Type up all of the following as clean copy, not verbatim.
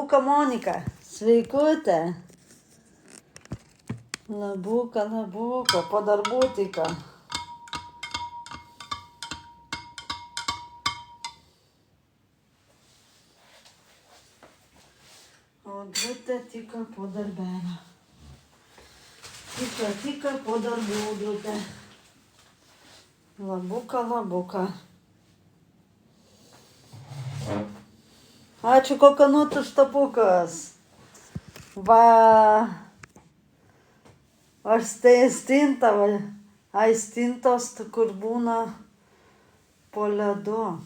Labuka Monika, sveikutė. Labuka, po darbų tiko. O Drutė tiko po darbelio. Tiko po darbų, Drutė. Labuka. Ačiū kokonutų štapukas. Va. Aš stinta, va. Stintos, kur būna po ledu.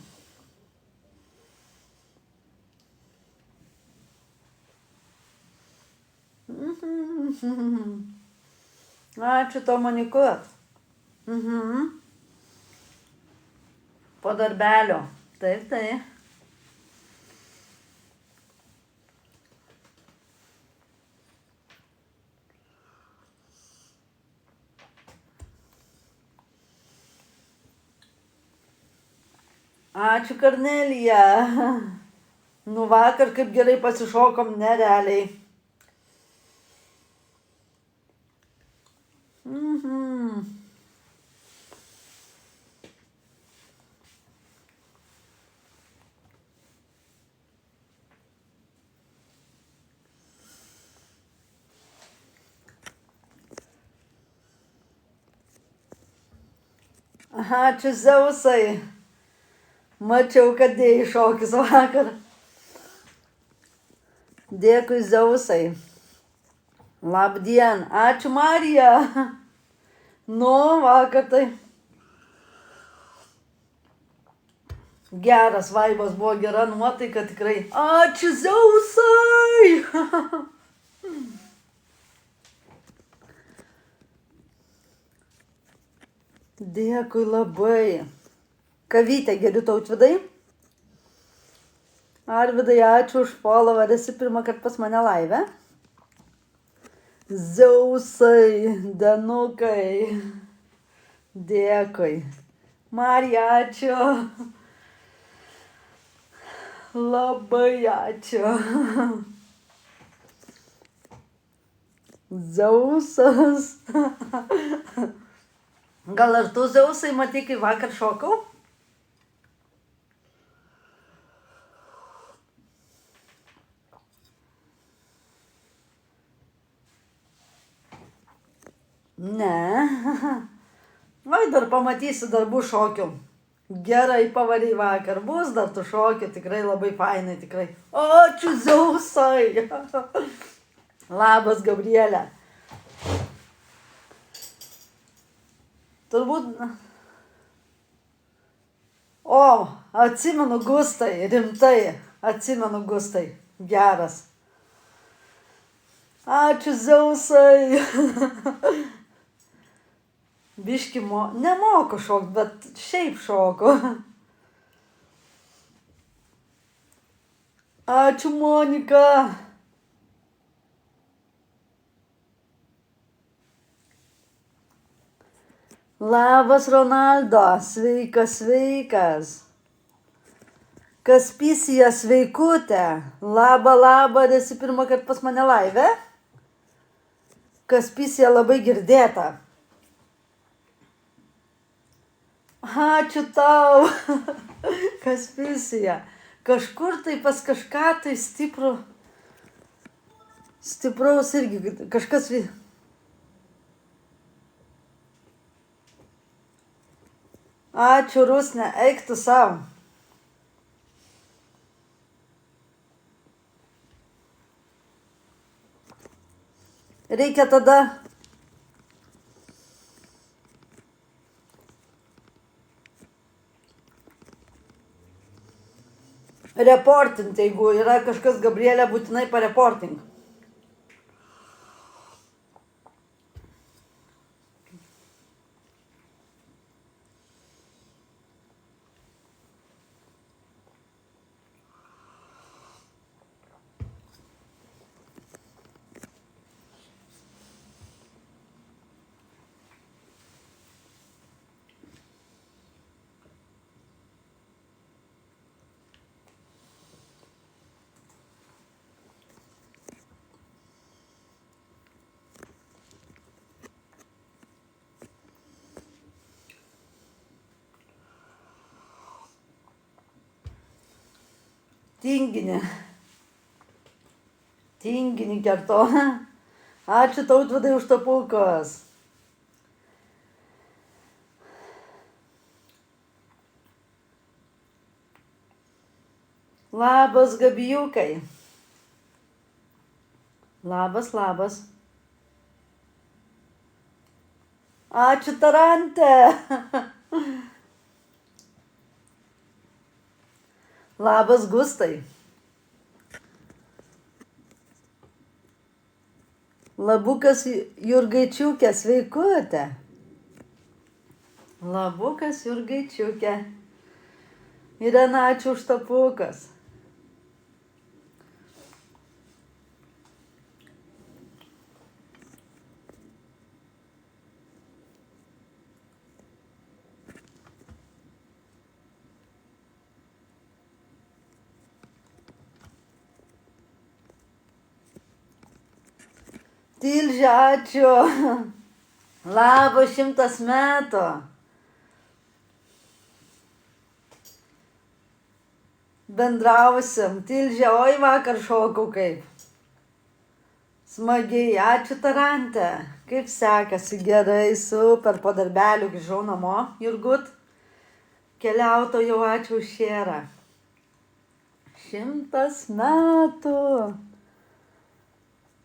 Ačiū to Monikut. Po darbelio. Taip. Ačiū Kornelija. Nu vakar kaip gerai pasišokom, nerealiai. Ačiū Zeusai. Mačiau, kad dėjai šokis vakar. Dėkui Zeusai. Labdien. Ačiū Marija. Nu, vakar tai. Geras vaibas buvo, gera nuotaika tikrai. Ačiū Zeusai. Dėkui labai. Kavytė geriu Tautvydai. Arvydai, ačiū už follową. Esi pirmą kartą pas mane laive. Zeusai, Danukai. Dėkui. Marija, ačiū. Labai ačiū. Zeusas. Gal ar tu, Zeusai, matei, kai vakar šokau? Ne. Vai dar pamatysi, dar bus šokių. Gerai pavarai vakar. Bus dar tų šokių, tikrai labai fainai, tikrai. Ačiū Zeusai. Labas, Gabrielė. Turbūt. O, atsimenu Gustai, rimtai. Atsimenu Gustai. Geras. Ačiū Zeusai. Biški nemoku šokt, bet šiaip šoku. Ačiū Monika. Labas Ronaldo, sveikas. Kaspysija, sveikutė. Labą, ar esi pirmą kartą pas mane laive? Kaspysija labai girdėta. Ačiū tau. Kaspysija. Kažkur tai pas kažką tai stipraus irgi kažkas. Ačiū Rusne, eik tu savo. Reikia tada reportinti, jeigu yra kažkas, Gabrielė, būtinai pareportink. Tinginį. Tinginį kerto. Ačiū Tautvydai už tapukas. Labas, gabijukai. Labas, labas. Ačiū Tarante. Labas, Gustai. Labukas Jurgaičiukė, sveikutė. Labukas Jurgaičiukė. Irena, ačiū už tapukas. Tilžė, ačiū. Labas, 100 metų. Bendrausim. Tilžė, oi vakar šokau kaip. Smagiai, ačiū Tarante. Kaip sekasi? Gerai, super, po darbelių grįžau namo, Jurgut. Keliautojau, ačiū už šėrą. 100 metų.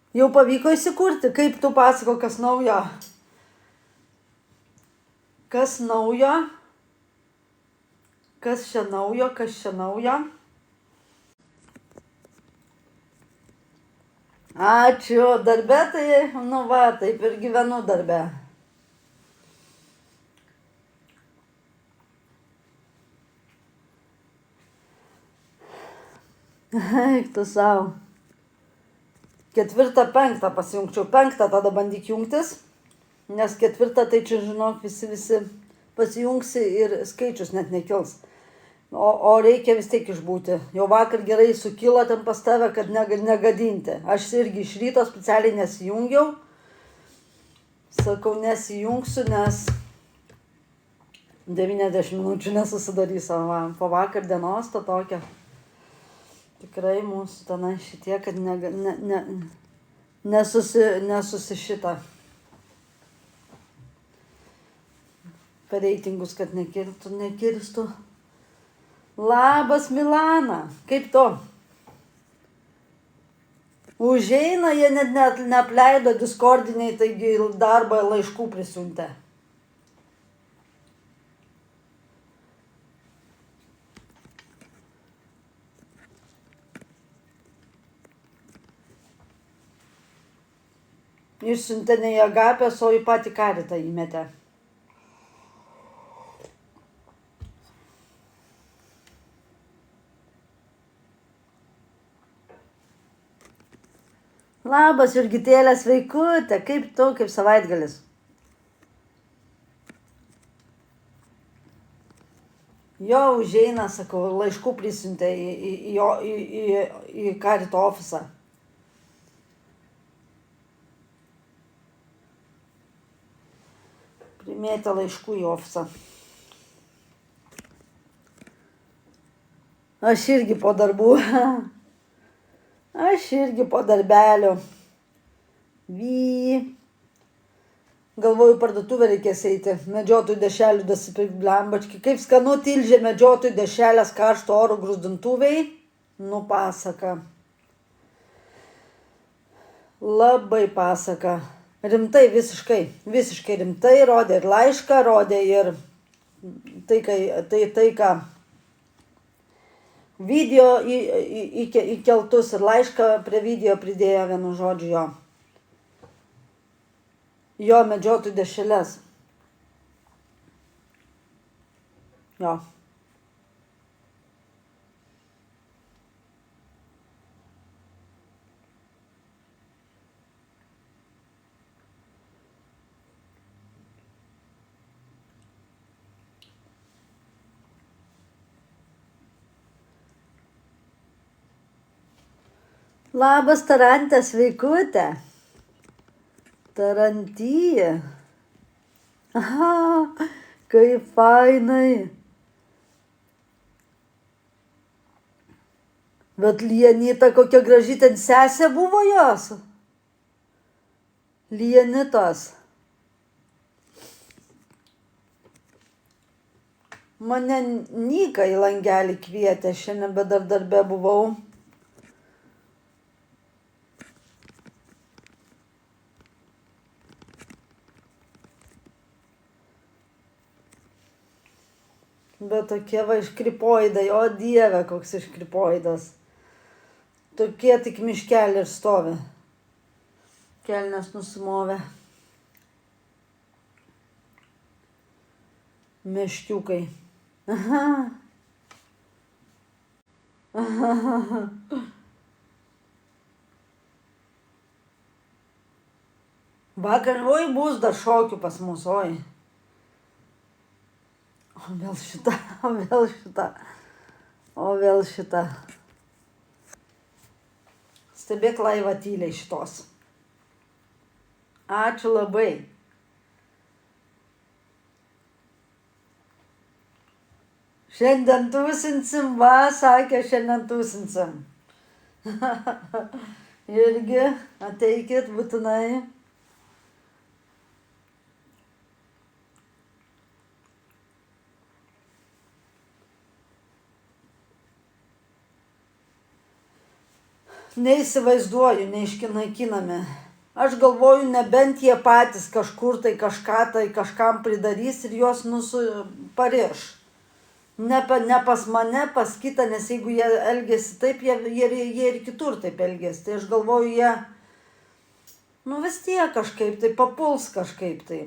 Jau pavyko įsikurti, kaip tu pasako, kas naujo? Kas naujo? Kas čia naujo, kas čia naujo? Ačiū, darbe tai, nu va, taip ir gyvenu darbe. Eik tu savo. 4-5 pasijungčiau, 5 tada bandyk jungtis, nes 4 tai čia žinok visi pasijungsi ir skaičius net nekils. O reikia vis tiek išbūti. Jau vakar gerai sukilo ten pas tave, kad negadinti. Aš irgi iš ryto specialiai nesijungiau. Sakau, nesijungsiu, nes 90 minučių nesusidarys. Po vakar dienos to tokia. Tikrai mūsų tenai šitie, kad nesusišita. Per reitingus, kad nekirstų. Labas, Milana. Kaip tu? Užeina, jie net neapleido diskordiniai, taigi darbą laiškų prisiuntė. Išsiuntė ne į Agapės, o į patį Karitą įmetė. Labas, Jurgitėlė, sveikutė, kaip tu, kaip savaitgalis? Jo užeina, sakau, laiškų prisiuntė į Karito ofisą. Primėtė laiškų į ofisą. Aš irgi po darbų. Aš irgi po darbelio. Galvoju, parduotuvę reikės eiti. Medžiotojų dešrelių dasipirkt blembački. Kaip skanu Tilžė medžiotojų dešrelės karšto oro grūzdintuviai. Nu pasaka. Labai pasaka. Rimtai, visiškai rimtai. Rodė ir laišką, rodė ir tai ką video įkeltus ir laišką prie video pridėjo, vienu žodžiu, jo. Jo medžiotojų dešreles. Jo. Labas, Tarante, sveikutė. Tarantyje. Aha, kaip fainai. Bet Lienita kokia graži, ten sesė buvo jos. Lienitas. Mane Nyka į langelį kvietė, šiandien bet dar darbe buvau. Bet tokie va iškripoidai, o Dieve, koks iškripoidas. Tokie tik miškelį ir stovi. Kelnes nusimovė. Meškiukai. Vakar, oi, bus dar šokių pas mus, oi. O vėl šita, o vėl šita, o vėl šita. Stebėk laivą tyliai šitos. Ačiū labai. Šiandien tūsinsim, va, sakė, šiandien tūsinsim. Irgi ateikit būtinai. Neįsivaizduoju, neiškinaikinami. Aš galvoju, nebent jie patys kažkur tai kažkam pridarys ir juos pariš. Ne pas mane, pas kitą, nes jeigu jie elgėsi taip, jie ir kitur taip elgėsi. Tai aš galvoju, jie, vis tiek kažkaip tai, papuls kažkaip tai.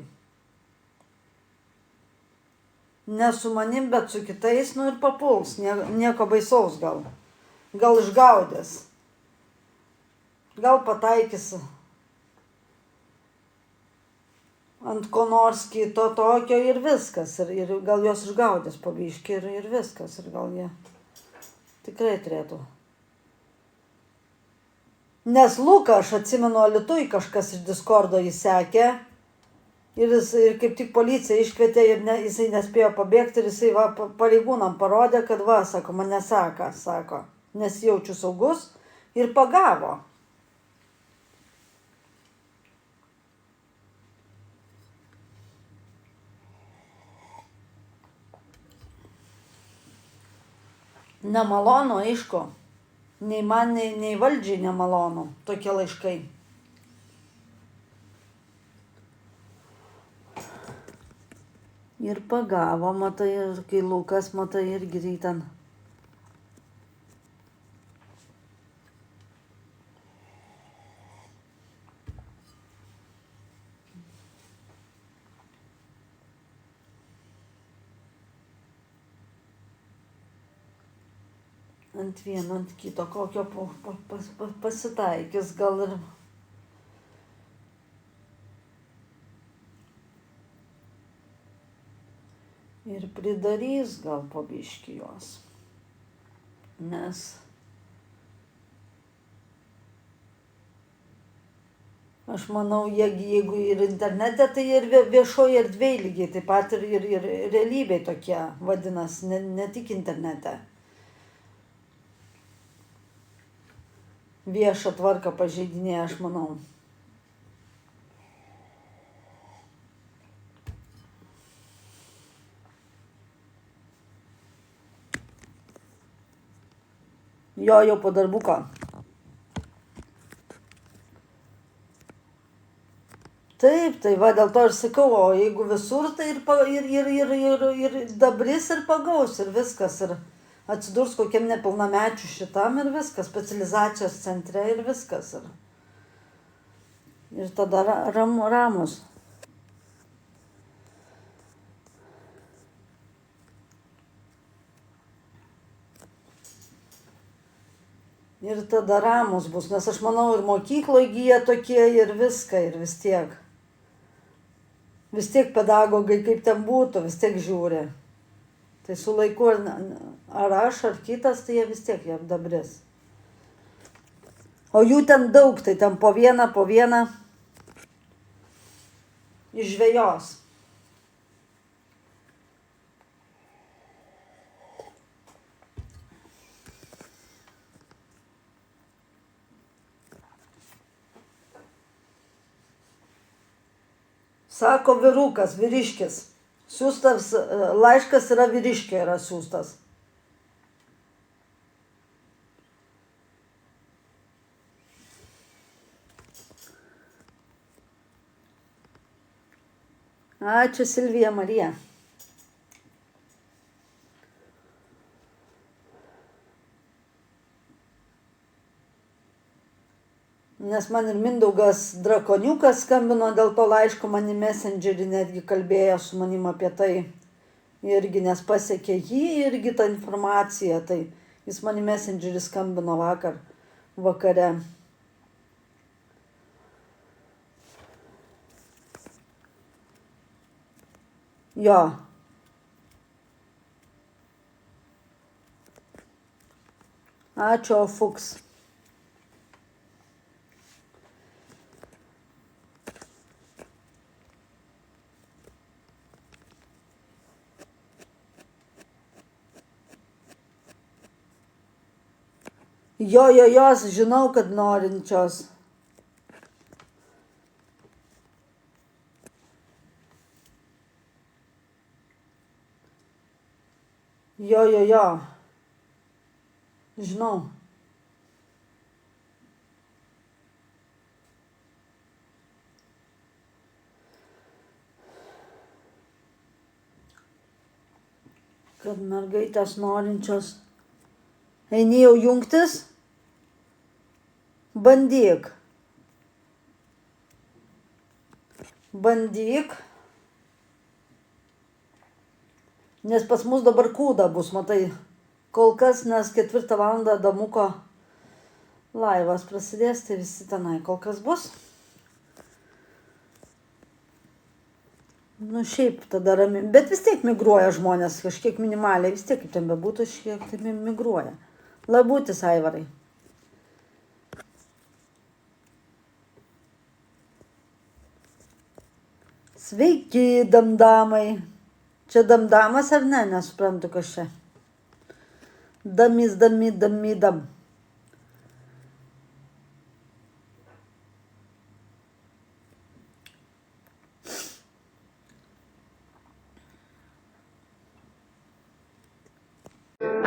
Ne su manim, bet su kitais, ir papuls, nieko baisaus gal. Gal išgaudės. Gal pataikysi ant ko nors kito tokio ir viskas. Ir gal jos išgaudės po biškį ir viskas. Ir gal jie tikrai turėtų. Nes Luką, aš atsimenu, Alytuj kažkas iš Discordo jį sekė. Ir kaip tik policija iškvietė ir jisai nespėjo pabėgti. Ir jisai pareigūnam parodė, kad sako, mane seka, sako, nesijaučiu saugus. Ir pagavo. Nemalonu, aišku. Nei man, nei valdžiai nemalonu tokie laiškai. Ir pagavo, matai, ir kai Lukas, matai, irgi ten. Ant vieno, ant kito, kokio pasitaikys gal ir. Ir pridarys gal po biškį juos. Nes aš manau, jeigu ir internete, tai ir viešoje erdvėje lygiai taip pat ir realybėje tokie vadinasi, ne tik internete. Viešą tvarką pažeidinėja, aš manau. Jo po darbuko. Taip, tai dėl to ir sakau, o jeigu visur, tai ir dabris ir pagaus ir viskas. Ir atsidurs kokiam nepilnamečių šitam ir viskas, specializacijos centre ir viskas. Ir tada ramus. Ir tada ramus bus, nes aš manau ir mokykloje jie tokie ir viską, ir vis tiek. Vis tiek pedagogai kaip ten būtų, vis tiek žiūri. Tai su laiku ar aš, ar kitas, tai jie vis tiek jie dabris. O jų ten daug, tai ten po vieną išžvejos. Sako vyrukas, vyriškis. Siūstas laiškas yra vyriškė yra siūstas. Ačiū Silvija Marija. Nes man ir Mindaugas Drakoniukas skambino dėl to laiško, man į Messengerį netgi kalbėjo su manim apie tai. Irgi, nes pasiekė jį irgi tą informaciją, tai jis man į Messengerį skambino vakare. Jo. Ačiū, Fuks. Jo, jos žinau, kad norinčios. Jo. Žinau. Kad mergaitės norinčios. Eini jau jungtis? Bandyk. Nes pas mus dabar kūda bus, matai. Kol kas, nes 4 valandą Damuko laivas prasidės, tai visi tenai kol kas bus. Nu šiaip tada rami, bet vis tiek migruoja žmonės, kažkiek minimaliai, vis tiek kaip ten bebūtų, šiek tiek migruoja. Labutis, Aivarai. Sveiki, damdamai. Čia damdamas ar ne? Nesuprantu, kas čia. Dam.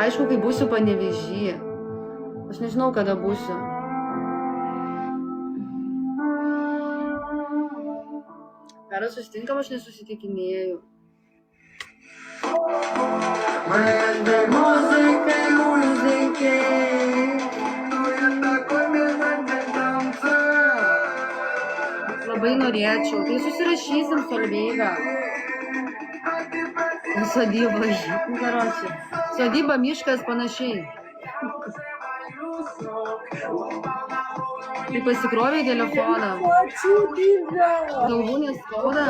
Aišku, kai būsiu Panevėžy. Aš nežinau, kada būsiu. Kada susitinkam, aš nesusitikinėju. Labai norėčiau. Tai susirašysim Solveigą. Sodyba. Sodyba, miškas, panašiai. Tai pasikrovė telefoną. Galvų neskauda.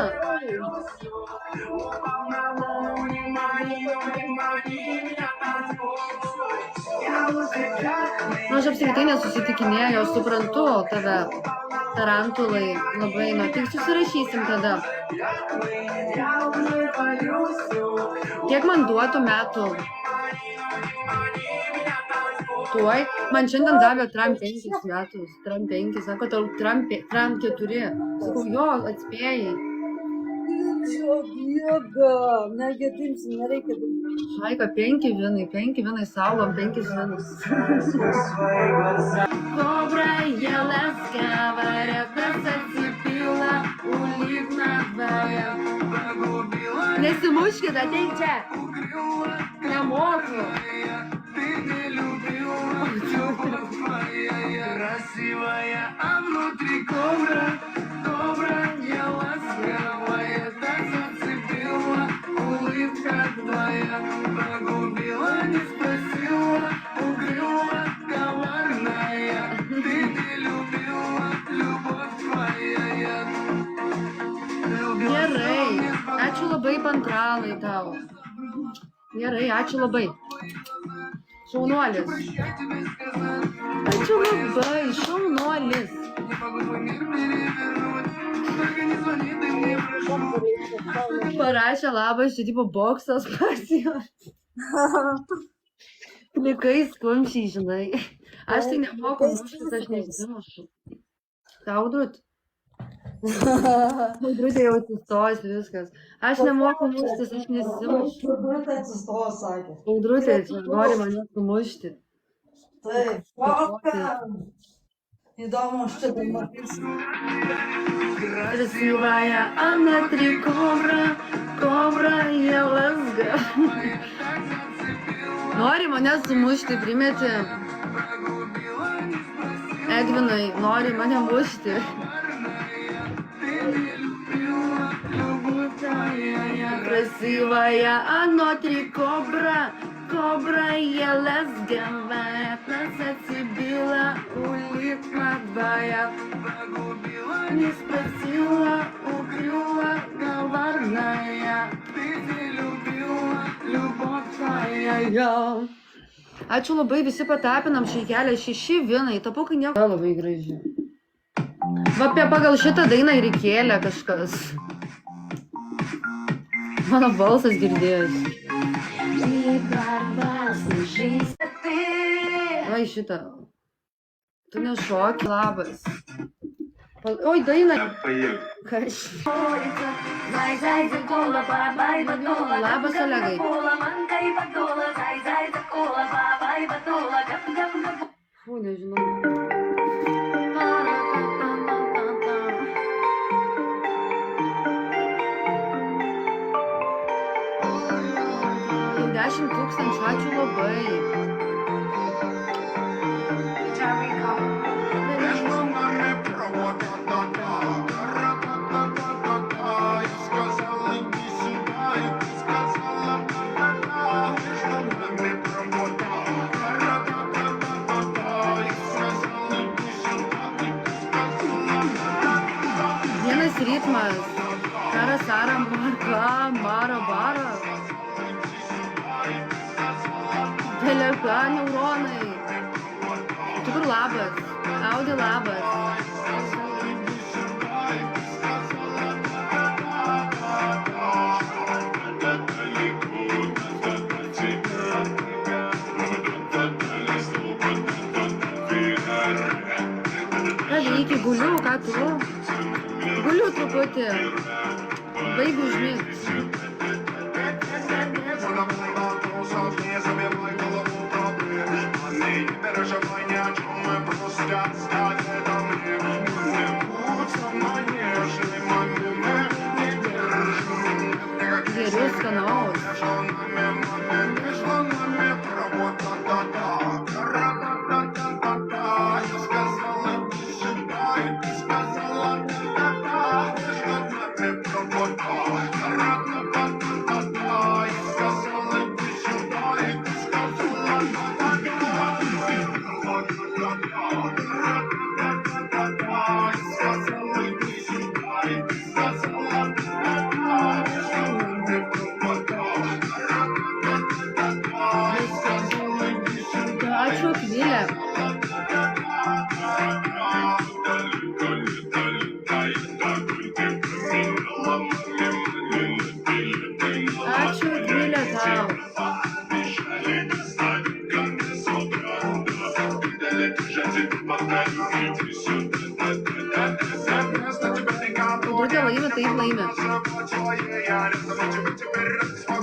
Nu, aš apskritai nesusitikinėjau, aš suprantu tave, tarantulai, labai, nu, tik susirašysim tada. Kiek man duotų metų? Tuoj, man šiandien davė Trump 5 metus, Trump 5, sako, tau Trump 4, sakau, jo, atspėjai. Dieve, negi atimsi, nereikia. Šaika, 5 vinai, saulom 5 vinus. Kobra jeleskia, varetas atsipila, ulyvna dvaja. Nesimuškit, ateik čia. Nemoku. Красивая, а внутри кобра, я ласковая, так зацепила, улыбка твоя, погубила, не спросила, укрыла, коварная, ты не любила, любовь твоя. Gerai, ačiū labai pantralai tau. Gerai, ačiū labai. Šaunuolis. Ačiū labai, šaunuolis. Parašė labas, čia tipo boksas pasijos. Plikais kumščiai, žinai. Aš tai nemoku muštis, aš nesimušu. Kaudrut. Audrutė jau atsistos, viskas. Aš nemoku muštis, aš nesimušiu. Audrutė atsistos, sakė. Audrutė čia nori mane sumušti. Taip, kokia. Įdomu, aš čia tai matysiu. Красивая она три кобра я лазга. Nori mane sumušti, primetė. Edvinai, nori mane mušti. Красивая она три кобра я лазговая. Нас отцепила улитка твоя. Не спросила, укрыла, коварная. Ты не любила, любовь твоя. Ačiū labai, visi patapinam šį kelią, 6 vinai, tapukai nieko. Labai graži. Va pagal šitą dainą ir įkėlė kažkas. Mano balsas girdėjęs. Oi, šitą. Tu nešoki, labas. Oi, daina. Kas? Labas, Olegai. Fū, nežinau. Jau 10 000, ačiū labai. Vienas ritmas. Kara Sara Marka Mara Bara. Teleka neuronai. Tu kur labas? Audi labas. Ką veiki, guliu, ką tu? Guliu truputį. Baigiu užmigt. Geriu skanaus. Ačiū, Akvilė. Ačiū, Akvilė, tau. Audrutė laimė, taip laimė.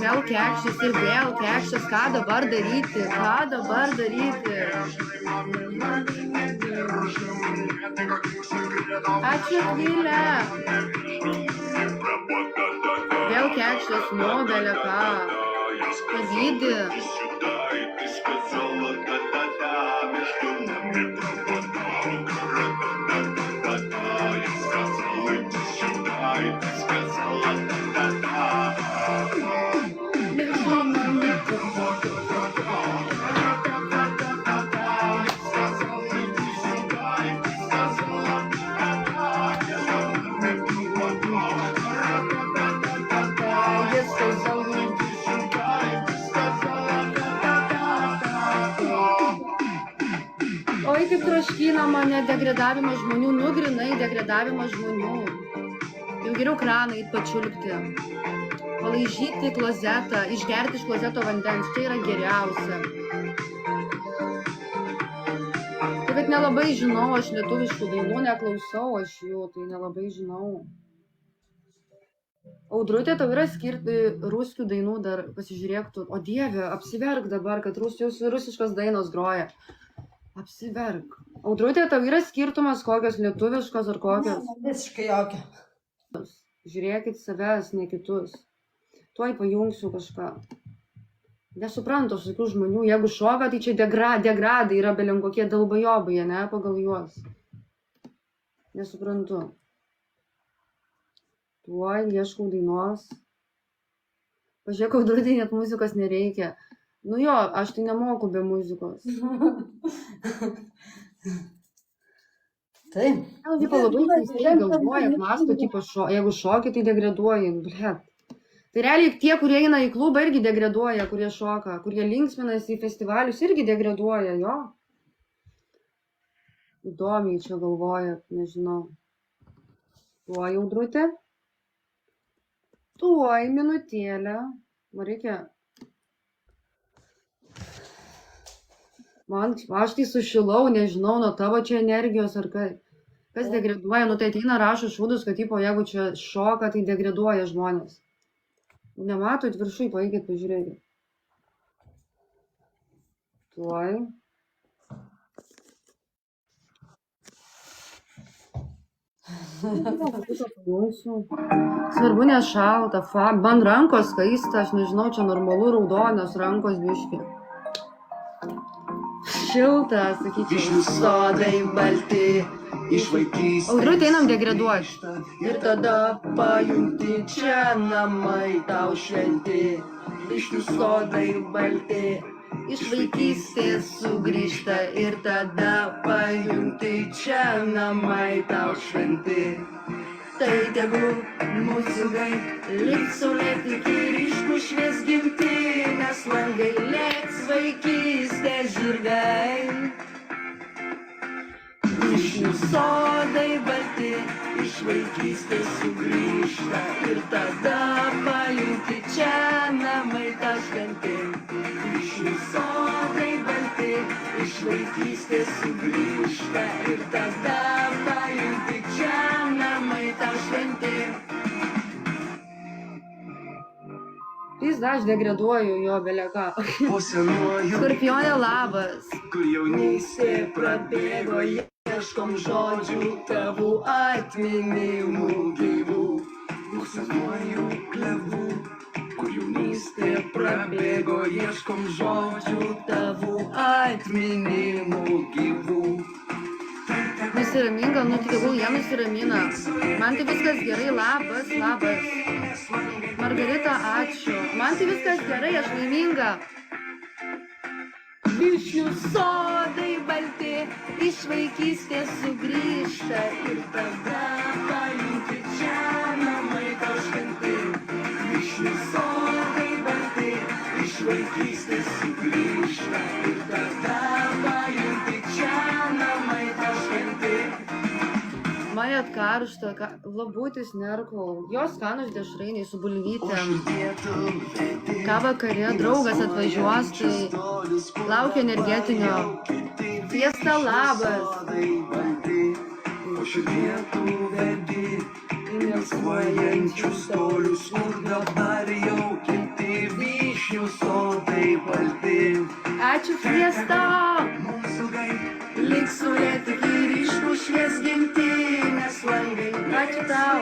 Vėl kekšės ir vėl kekšės. Ką dabar daryti? Ką dabar daryti? Ačiū, Akvilė. Vėl kekšės, Nobelė, ką? Pavydi. Oi, kaip troškina mane degradavimas žmonių, nugrinai degradavimas žmonių. Jau geriau kraną eit pačiulpti. Palaižyti klozetą, išgerti iš klozeto vandens, čia yra geriausia. kad nelabai žinau, aš lietuviškų dainų neklausau, aš jų, tai nelabai žinau. Audrutė, tau yra skirti ruskių dainų, dar pasižiūrėk tu. O Dieve, apsiverk dabar, kad rusiškas dainos groja. Apsiverk. Audrutė, tau yra skirtumas kokios lietuviškos ar kokios? Visiškai jokio. Žiūrėkit savęs, ne kitus. Tuoj pajungsiu kažką. Nesuprantu aš tokių žmonių, jeigu šoka, tai čia degradai yra belenkokie dalbajobai, ne, pagal juos. Nesuprantu. Tuoj ieškau dainos. Pažiūrėk, Audrutė, net muzikos nereikia. Nu jo, aš tai nemoku be muzikos. Taip. Tipo labai keistai galvoja, mąsto, tipo, jeigu šoki, tai degraduoji, blet. Tai realiai tie, kurie eina į klubą, irgi degraduoja, kurie šoka, kurie linksminasi į festivalius, irgi degraduoja, jo. Įdomiai čia galvoja, nežinau. Tuoj, Audrutė. Tuoj, minutėlę. Man reikia... Aš tai sušilau, nežinau, nuo tavo čia energijos ar kas degraduoja. Nu tai ateina rašo šūdus, kad tipo, jeigu čia šoka, tai degraduoja žmonės. Nematot viršui, paeikit, pažiūrėkit. Tuoj. Svarbu nešalta, man rankos kaista, aš nežinau, čia normalu raudonos rankos biški. Šilta, sakyčiau, sodai balti. Audrutė, einam degraduoti. Ir tada pajunti čia namai tau šventi. Višnių sodai balti. Iš vaikystės sugrįžta. Ir tada pajunti čia namai tau šventi. Tai tegu muzikai liks saulėtiki ryškų švies gimtinės langai, lėks vaikystės žirgai. Višnių sodai balti iš vaikystės sugrįžta ir tada pajunti čia namai tau šventi. Višnių sodai balti iš vaikystės sugrįžta ir tada pajunti čia namai tau šventi. Aš degraduoju jo beleka. Skorpionė, labas. Kur jaunystė prabėgo, ieškom žodžių tavų atminimų gyvų. Mūsų klevų, kur jaunystė prabėgo, ieškom žodžių tavų atminimų gyvų. Nusiraminga, nu tai tegul jie nusiramina. Man tai viskas gerai, labas, labas. Margarita, ačiū. Man tai viskas gerai, aš laiminga. Višnių sodai balti iš vaikystės sugrįžta ir tada pajunti čia namai tau šventi. Višnių sodai balti iš vaikystės sugrįžta ir tada pajunti čia namai tau šventi. Majat karšta, labutis nerkau, jos skanus dešrainiai su bulvytėm. Ką vakare draugas atvažiuos, tai laukia energetinio. Fiesta, labas. Investuojančius tolius, kur dabar jau kiti vyšnių sodai balti. Ačiū, Fiesta. Liks saulėtiki ryškų švies gimtinės langai. Ačiū tau.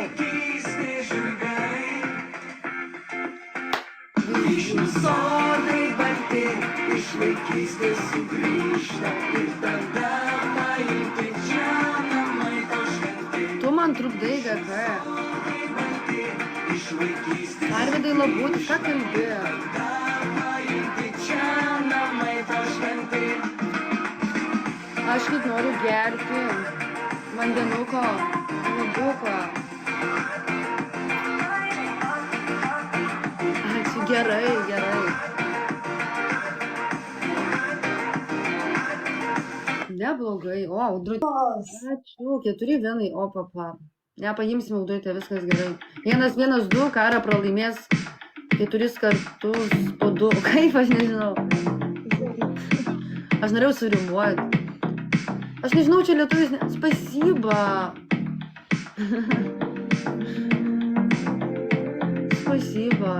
Vyšnių sodai balti iš vaikystės sugrįžta ir tada pajunti čia namai tau šventi. Tu man trukdai, GK. Iš vaikystės Arvidai, labutis, ką kalbi? pajunti čia namai tau šventi. Aš kaip noriu gerti vandenuko, nubuko. Ačiū, gerai, gerai. Neblogai, o, Audrutė. Ačiū, 4-1, o, papa. Nepaimsim, Audrutė, viskas gerai. 1-1-2, karą pralaimės 4 kartus po 2. Kaip, aš nežinau. Aš norėjau surimuoti. Aš nežinau, čia lietuvis. Spasiba. Spasiba.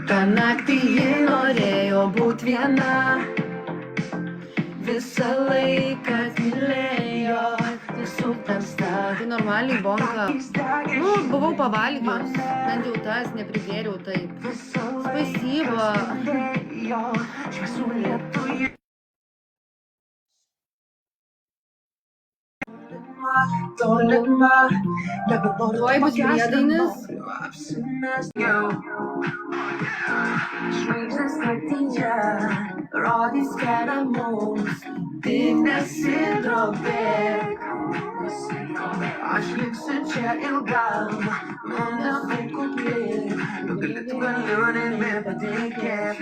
Ta naktį ji norėjo būt viena, visą laiką mylėjo, tiesiog tamsta. Tai normaliai bonka. Nu, buvau pavalgius. Bent jau tas, neprigėriau taip. Spasiba. Šviesų lietuje. Tolima, Tuoj bus priedainis. Žvaigždės naktyje rodys kelią mums, tik nesidrovėk. Aš liksiu čia ilgam, mane kukliai, tu galiu nepatikėt.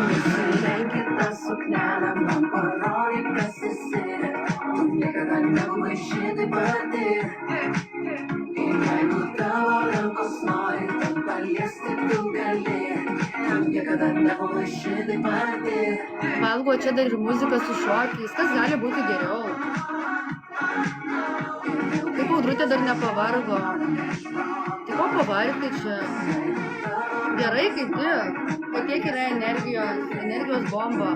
Nusilenkit tą suknelę, man parodyk, kas esi. Tu niekada nebuvai šitaip arti. Ir jeigu tavo rankos nori, ten paliesti tu gali. Tu niekada nebuvai šitaip arti. Valgo čia dar ir muzika su šokiais. Kas gali būti geriau? Kaip Audrutė dar nepavargo. Tai ko pavargti čia? Gerai kaip tik. O kiek yra energijos? Energijos bomba.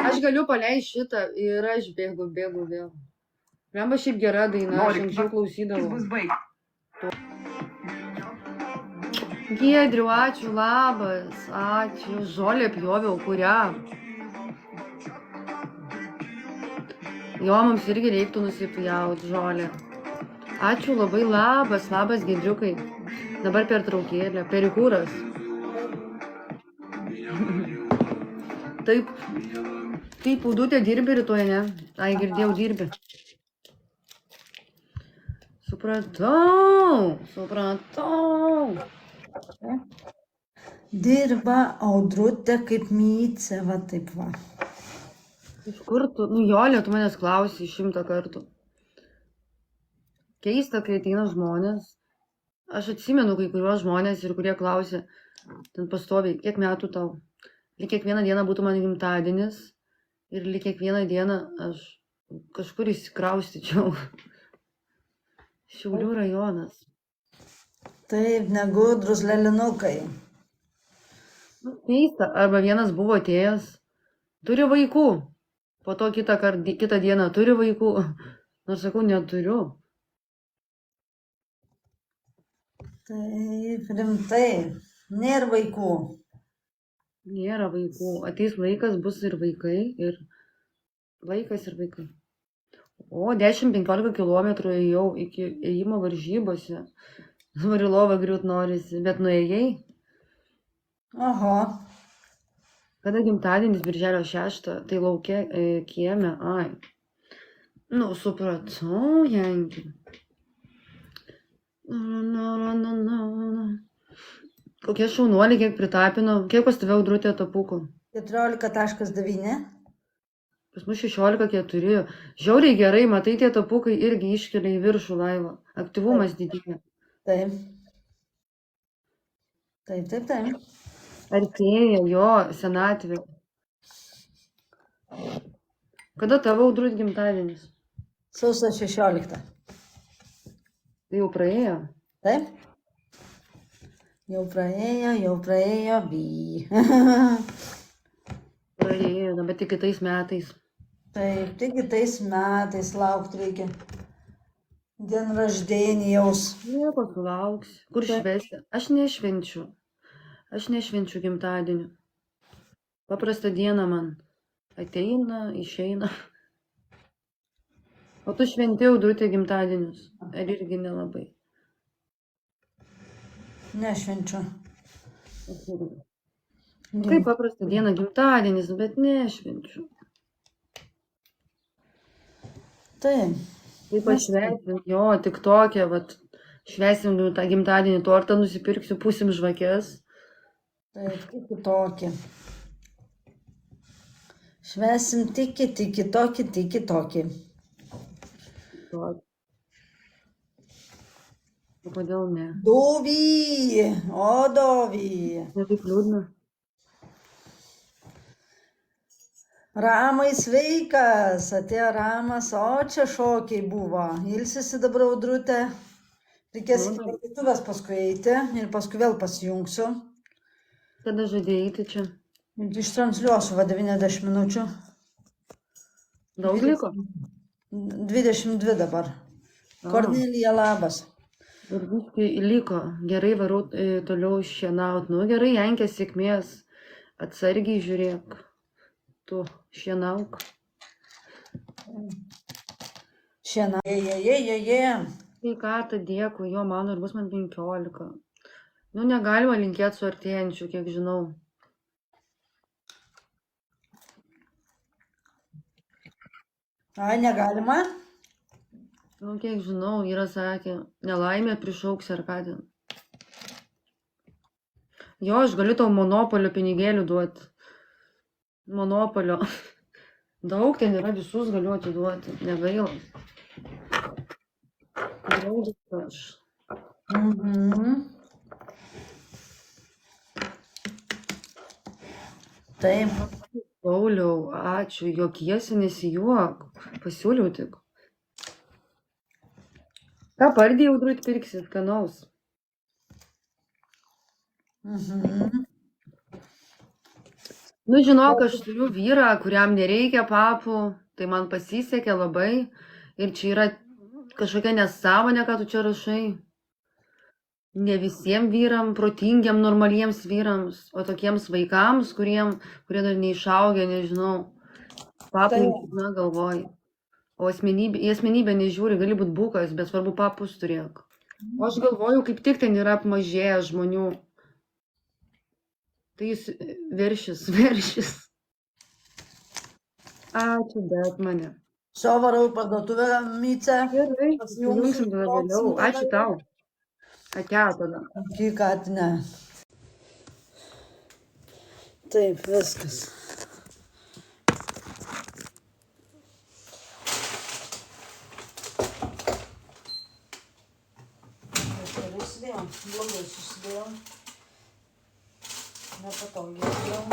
Aš galiu paleisti šitą ir aš bėgu vėl. Lemba šiaip gera daina, aš anksčiau klausydavau. Giedriu, ačiū, labas, ačiū. Žolę pjoviau, kurią? Jo, mums irgi reiktų nusipjauti žolę. Ačiū labai, labas Giedriukai. Dabar pertraukėlė, perikūras. Taip, Audutė dirbi rytoj, ne? Ai, girdėjau, dirbi. Supratau. Dirba Audrutė kaip mycė, va taip va. Iš kur tu? Nu, Jolė, tu manęs klausi 100 kartų. Keista, kai ateina žmonės. Aš atsimenu kai kuriuos žmonės ir kurie klausė, ten pastoviai, kiek metų tau? Lyg kiekvieną dieną būtų man gimtadienis ir lyg kiekvieną dieną aš kažkur įsikraustyčiau. Šiaulių rajonas. Taip, negudrus lelinukai. Nu, keista. Arba vienas buvo atėjęs, turi vaikų. Po to kitą dieną turi vaikų. Nors sakau, neturiu. Taip, rimtai. Nėra vaikų. Nėra vaikų. Ateis laikas, bus ir vaikai, ir vaikas ir vaikai. O, 10-15 kilometrų ėjau iki ėjimo varžybose. Nori lovą griūt norisi, bet nuėjai. Oho. Kada gimtadienis birželio 6, tai lauke kieme, ai. Nu, supratau, Janki. Kokie šaunuoliai, kiek pritapino, kiek pas tave Audrutė tapukų? 14,9. Pas mus 16,4. Žiauriai gerai, matai, tie tapukai irgi iškelia į viršų laivą. Aktyvumas didėja. Taip. Artėja jo senatvė. Kada tavo Audrut gimtadienis? Sausio 16. Tai jau praėjo? Taip. Jau praėjo, Praėjo, bet tik kitais metais. Taip, tik kitais metais laukti reikia. Dienraždienijaus. Nieko sulauksi. Kur švęsti? Aš nešvenčiu gimtadienį. Paprastą dieną man ateina, išeina. O tu šventi Audrutė gimtadienius? Ar irgi nelabai? Nešvenčiu. Kaip paprastą dieną gimtadienis, bet nešvenčiu. Taip. Kaip aš švęsim, jo, tik tokia, vat, švęsim tą gimtadienį tortą, nusipirksiu, pusim žvakės. Taip, kaip kitokie. Švesim tiki tokį. O kodėl ne? Dovį, o dovį. Ne taip liūdna. Ramai sveikas, atėjo Ramas, o čia šokiai buvo. Ilsisi dabar Audrutė. Reikės iki parduotuvės paskui eiti ir paskui vėl pasijungsiu. Kada žadėjai eiti čia? Ištransliuosiu 90 minučių. Daug liko? 22 dabar. Kornelija, labas. Ir viskai liko. Gerai varau toliau šienaut. Nu gerai, Jankė, sėkmės. Atsargiai žiūrėk. Tu šienauk. Šiandien. Sveikatą, dėkui, jo mano ir bus man 15. Nu negalima linkėti su artėjančiu, kiek žinau. Ai, negalima? Nu kiek žinau, yra sakė, nelaimė prišauks ar ką ten. Jo, aš galiu tau monopolio pinigėlių duoti. Monopolio. Daug ten yra, visus galiu atiduoti, negaila. Draugiška aš. Taip. Pauliau, ačiū, jokiesi nesijuok. Pasiūliau tik. Ką pardį Audrut pirksit, kanaus? Nu, žinok, aš turiu vyrą, kuriam nereikia papų, tai man pasisekė labai. Ir čia yra kažkokia nesąmonė, ką tu čia rašai. Ne visiems vyram, protingiam, normaliems vyrams, o tokiems vaikams, kurie dar neišaugę, nežinau, papų, na, galvoj. O į asmenybę nežiūri, gali būti bukas, bet svarbu papus turėk. O aš galvoju, kaip tik ten yra apmažėję žmonių. Tai jis veršis. Ačiū, bet mane. Varau į parduotuvę, Myce. Gerai, pasijungsim tada vėliau. Ačiū tau. Atėjo tada. Katinė. Taip, viskas. Blogai susidėjau. Nepatogiai susidėjau.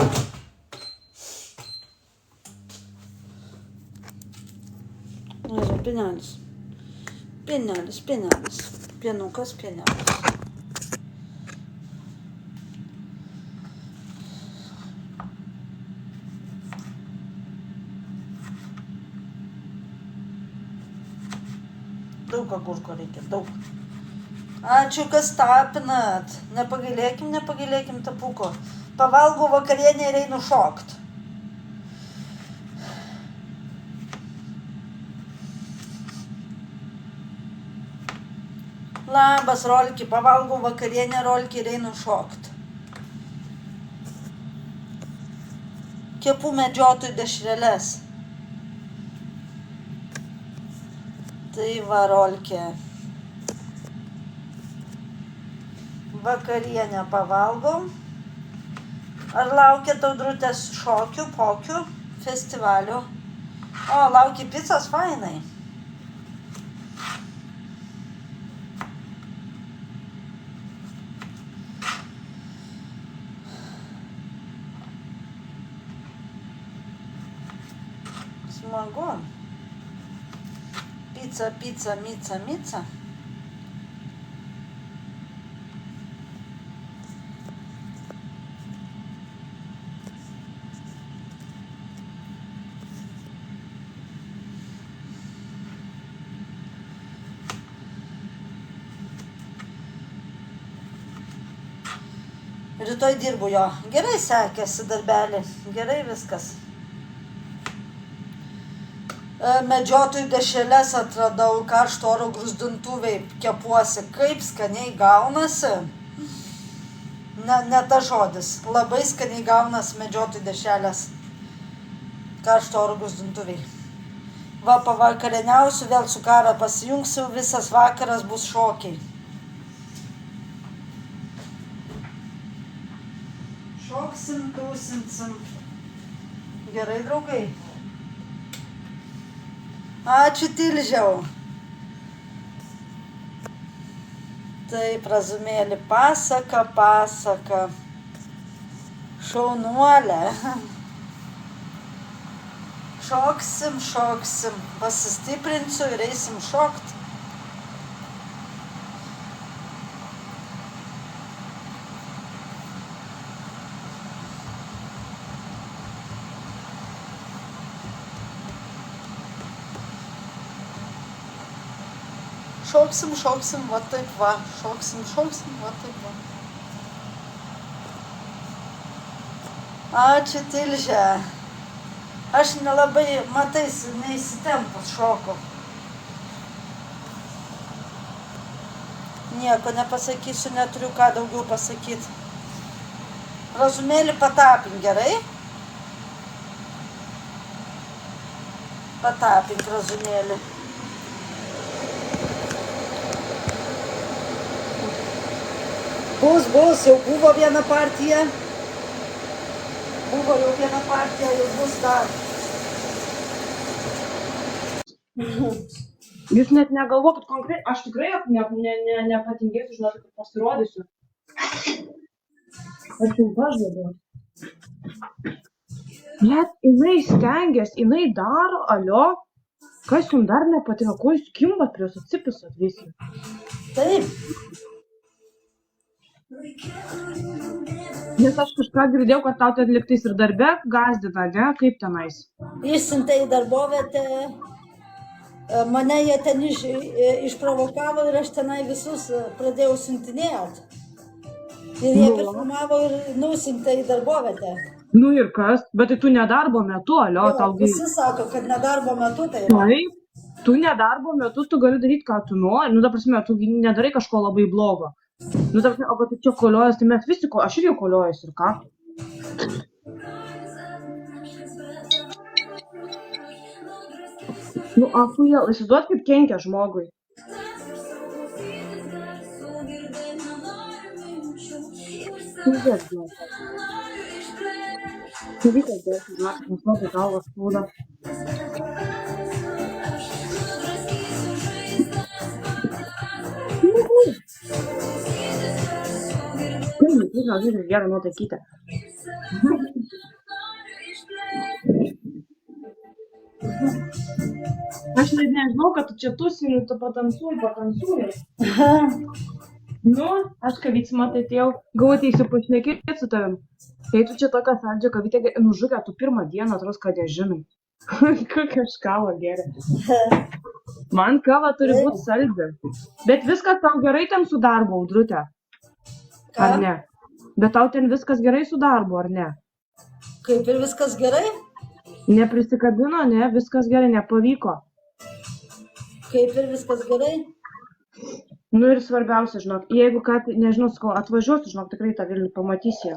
Pienelis. Pienukas, pienelis. Daug agurko reikia, daug. Ačiū, kas tapinat. Nepagailėkim tapuko. Pavalgau vakarienę ir einu šokt. Labas, Rolki, pavalgau vakarienę, Rolki, ir einu šokt. Kepu medžiotojų dešreles. Tai va, Rolki. Vakarienę pavalgau. Ar laukiat Audrutės šokių, pokių, festivalių? O, laukia picos, fainai. Smagu. Pica. Rytoj dirbu jo. Gerai sekėsi darbelį. Gerai viskas. Medžiotojų dešreles atradau, karšto oro gruzdintuvai kepuosi. Kaip skaniai gaunasi. Ne ta žodis. Labai skaniai gaunasi medžiotojų dešrelės. Karšto oro gruzdintuvai. Va, pavakarieniausiu, vėl su Kara pasijungsiu, visas vakaras bus šokiai. Šoksim, tūsinsim. Gerai, draugai. Ačiū, Tilžiau. Taip, Razumėlį, pasaka. Šaunuolė. Šoksim. Pasistiprinsiu ir eisim šokt. Šoksim, va taip va. Šoksim, va taip va. Ačiū, Tilžė. Aš nelabai, matais, neįsitempus šoku. Nieko nepasakysiu, neturiu ką daugiau pasakyti. Razumėlį patapink, gerai? Patapink, Razumėlį. Bus, jau buvo viena partija. Jau bus dar. Jūs net negalvokit konkrečiai, aš tikrai nepatingėsiu, žinoti, kad pasirodysiu. Aš jums pažadu. Net jinai stengiasi, jinai daro, alio. Kas jums dar nepatiko, ko jūs kimbat prie jūs atsipisat visi? Taip. Nes aš kažką girdėjau, kad tau ten liktais ir darbe gazdina, ne? Kaip tenais? Išsiuntė į darbovietę, mane jie ten išprovokavo ir aš tenai visus pradėjau siuntinėti. Ir jie perfilmavo ir nusiuntė į darbovietę. Nu ir kas? Bet tai tu nedarbo metu, alio, tau gi... Visi sako, kad nedarbo metu tai... Taip, tu nedarbo metu, tu gali daryti, ką tu nori. Nu, ta prasme, tu nedarai kažko labai blogo. Nu, ta prasme, o kad tu čia koliojas, tai mes visi, aš irgi koliojas ir ką? Nu, afuėl, įsivaizduot, kaip kenkia žmogui. Įsivaizduot, žinot. Įvykas dėsi, žinot, nes labai galvas skauda. Žiūrėk, gerą nuotaikytę. Aš net nežinau, kad tu čia tusini, tu patansuoji. Nu, aš kavycimą tai atėjau, ateisiu pašnekėti su tavim. Tai tu čia tokia saldžia kavytė, nužukę, tu pirmą dieną atros, kad nežinai. Kokia aš kavą geria. Man kava turi būti saldžia. Bet viskas tau gerai ten su darbu, Audrute. Ar ne? Bet tau ten viskas gerai su darbu, ar ne? Kaip ir viskas gerai? Neprisikabino, ne? Viskas gerai, nepavyko. Kaip ir viskas gerai? Nu ir svarbiausia, žinok, jeigu ką, nežinau, sakau, atvažiuosiu, žinok, tikrai tą Vilnių pamatysi,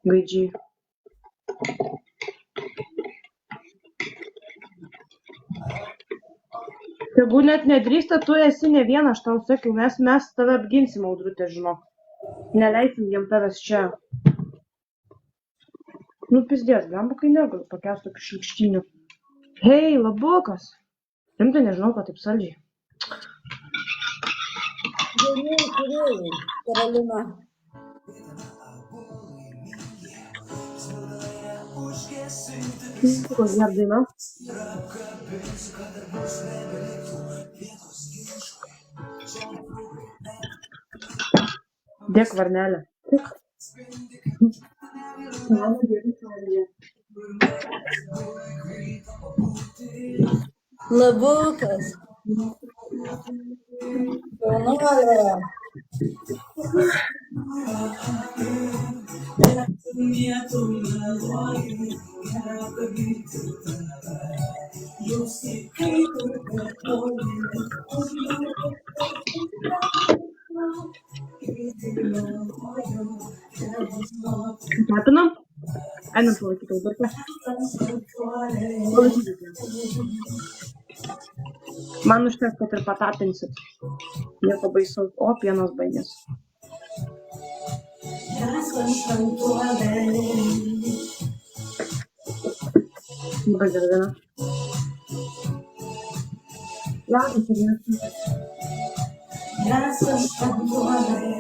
gaidžiai. Tegu net nedrįsta, tu esi ne viena, aš tau sakiau, mes tave apginsim, Audrute, žinok. Neleisim jiem tavęs čia. Nu, pizdės, blemba, kai negaliu pakęsti tokių šlikštynių. Hei, labukas. Rimtai nežinau, kad taip saldžiai. Turėjai, Karolina. Kokia gera daina. Dėk, varnelė. Labukas. Jaunuolė. Kepinam? Einam palaikyti Albertą. Palaikykite. Man užteks, kad ir patapinsit. Nieko baisaus. O, pienas baigės. Labai gerai daina. Labas, Ernestai. Nesas paduodai.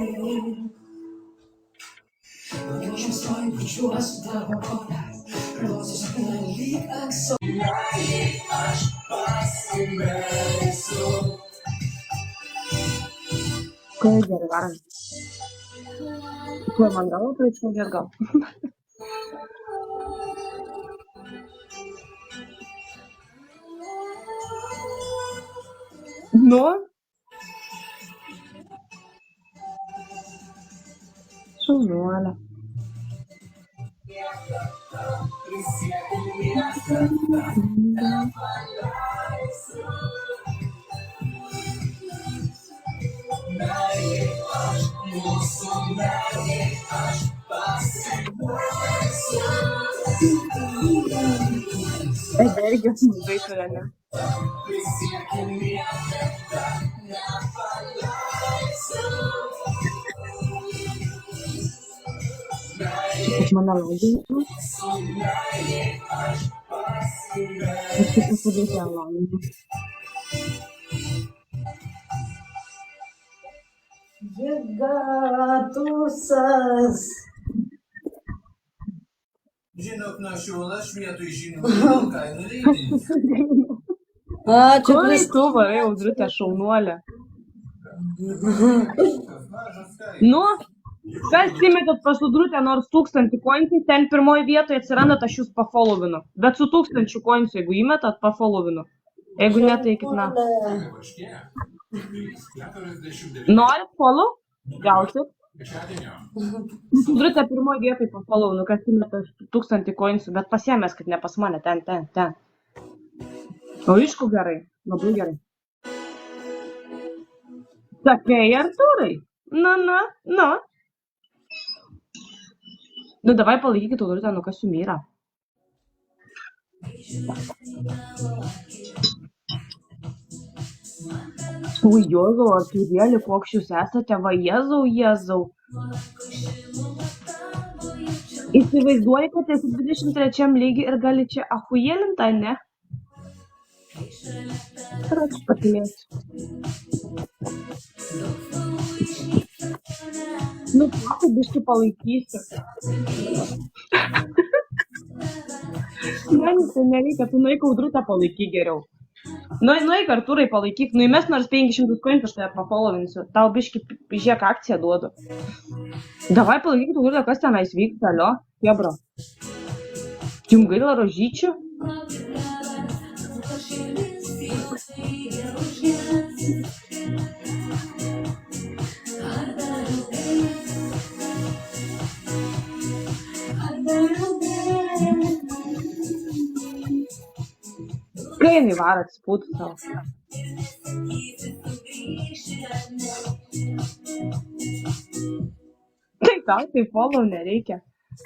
Jaučiu stoju, bučiuosiu tavo kojas. Klausos pernelyg anksto. Aš pasimelsiu. Kai gerai varom. Tuo man galvo praeitšnagės gal. Nu? Šaunuolė. Energijos labai turi, ne? Čia pas mane lagina. Aš tik pasidėti ant lagina. Jėgatusas. Žinok, nuo šiol aš vietoj žinių kainų leidinį. Ačiū, Kur Kristus. tu varai, Audrutė, šaunuolė? Nu, kas įmetėt pas Audrutę nors 1000 kointų, ten pirmoji vietoje atsirandat, aš jūs pafollowinu. Bet su 1000 kointų, jeigu įmetat, pafollowinu. Jeigu ne, tai kaip na. Norit follow? Gausit. Audrutė pirmoji vietoje pafollowinu, kas įmetat 1000 kointų, bet pasiemės, kad ne pas mane, ten. O aišku gerai, labai gerai. Sakai, Artūrai? Na. Nu, davai palaikykit Audrutę, nu kas jum yra. O Jėzau, Artūrėli, koks jūs esate, va Jėzau. Įsivaizduoji, kad esi 23 lygi ir gali čia achujelintą, ne? Ir aš pakilėsiu. Nu, tu biškį palaikysiu. Man tai nereikia, tu nueik Audrutę palaikyk geriau. Nueik Artūrai palaikyk, nuimes nors 500 kointų, aš tave pafollovinsiu. Tau biškį žiek akciją duodu. Davai palaikykit Audrutę, kas tenais vyksta, alio? Jebra. Jum gaila rožyčių? Kai jinai varo atsipūtų savo. Tai tau tai follow nereikia.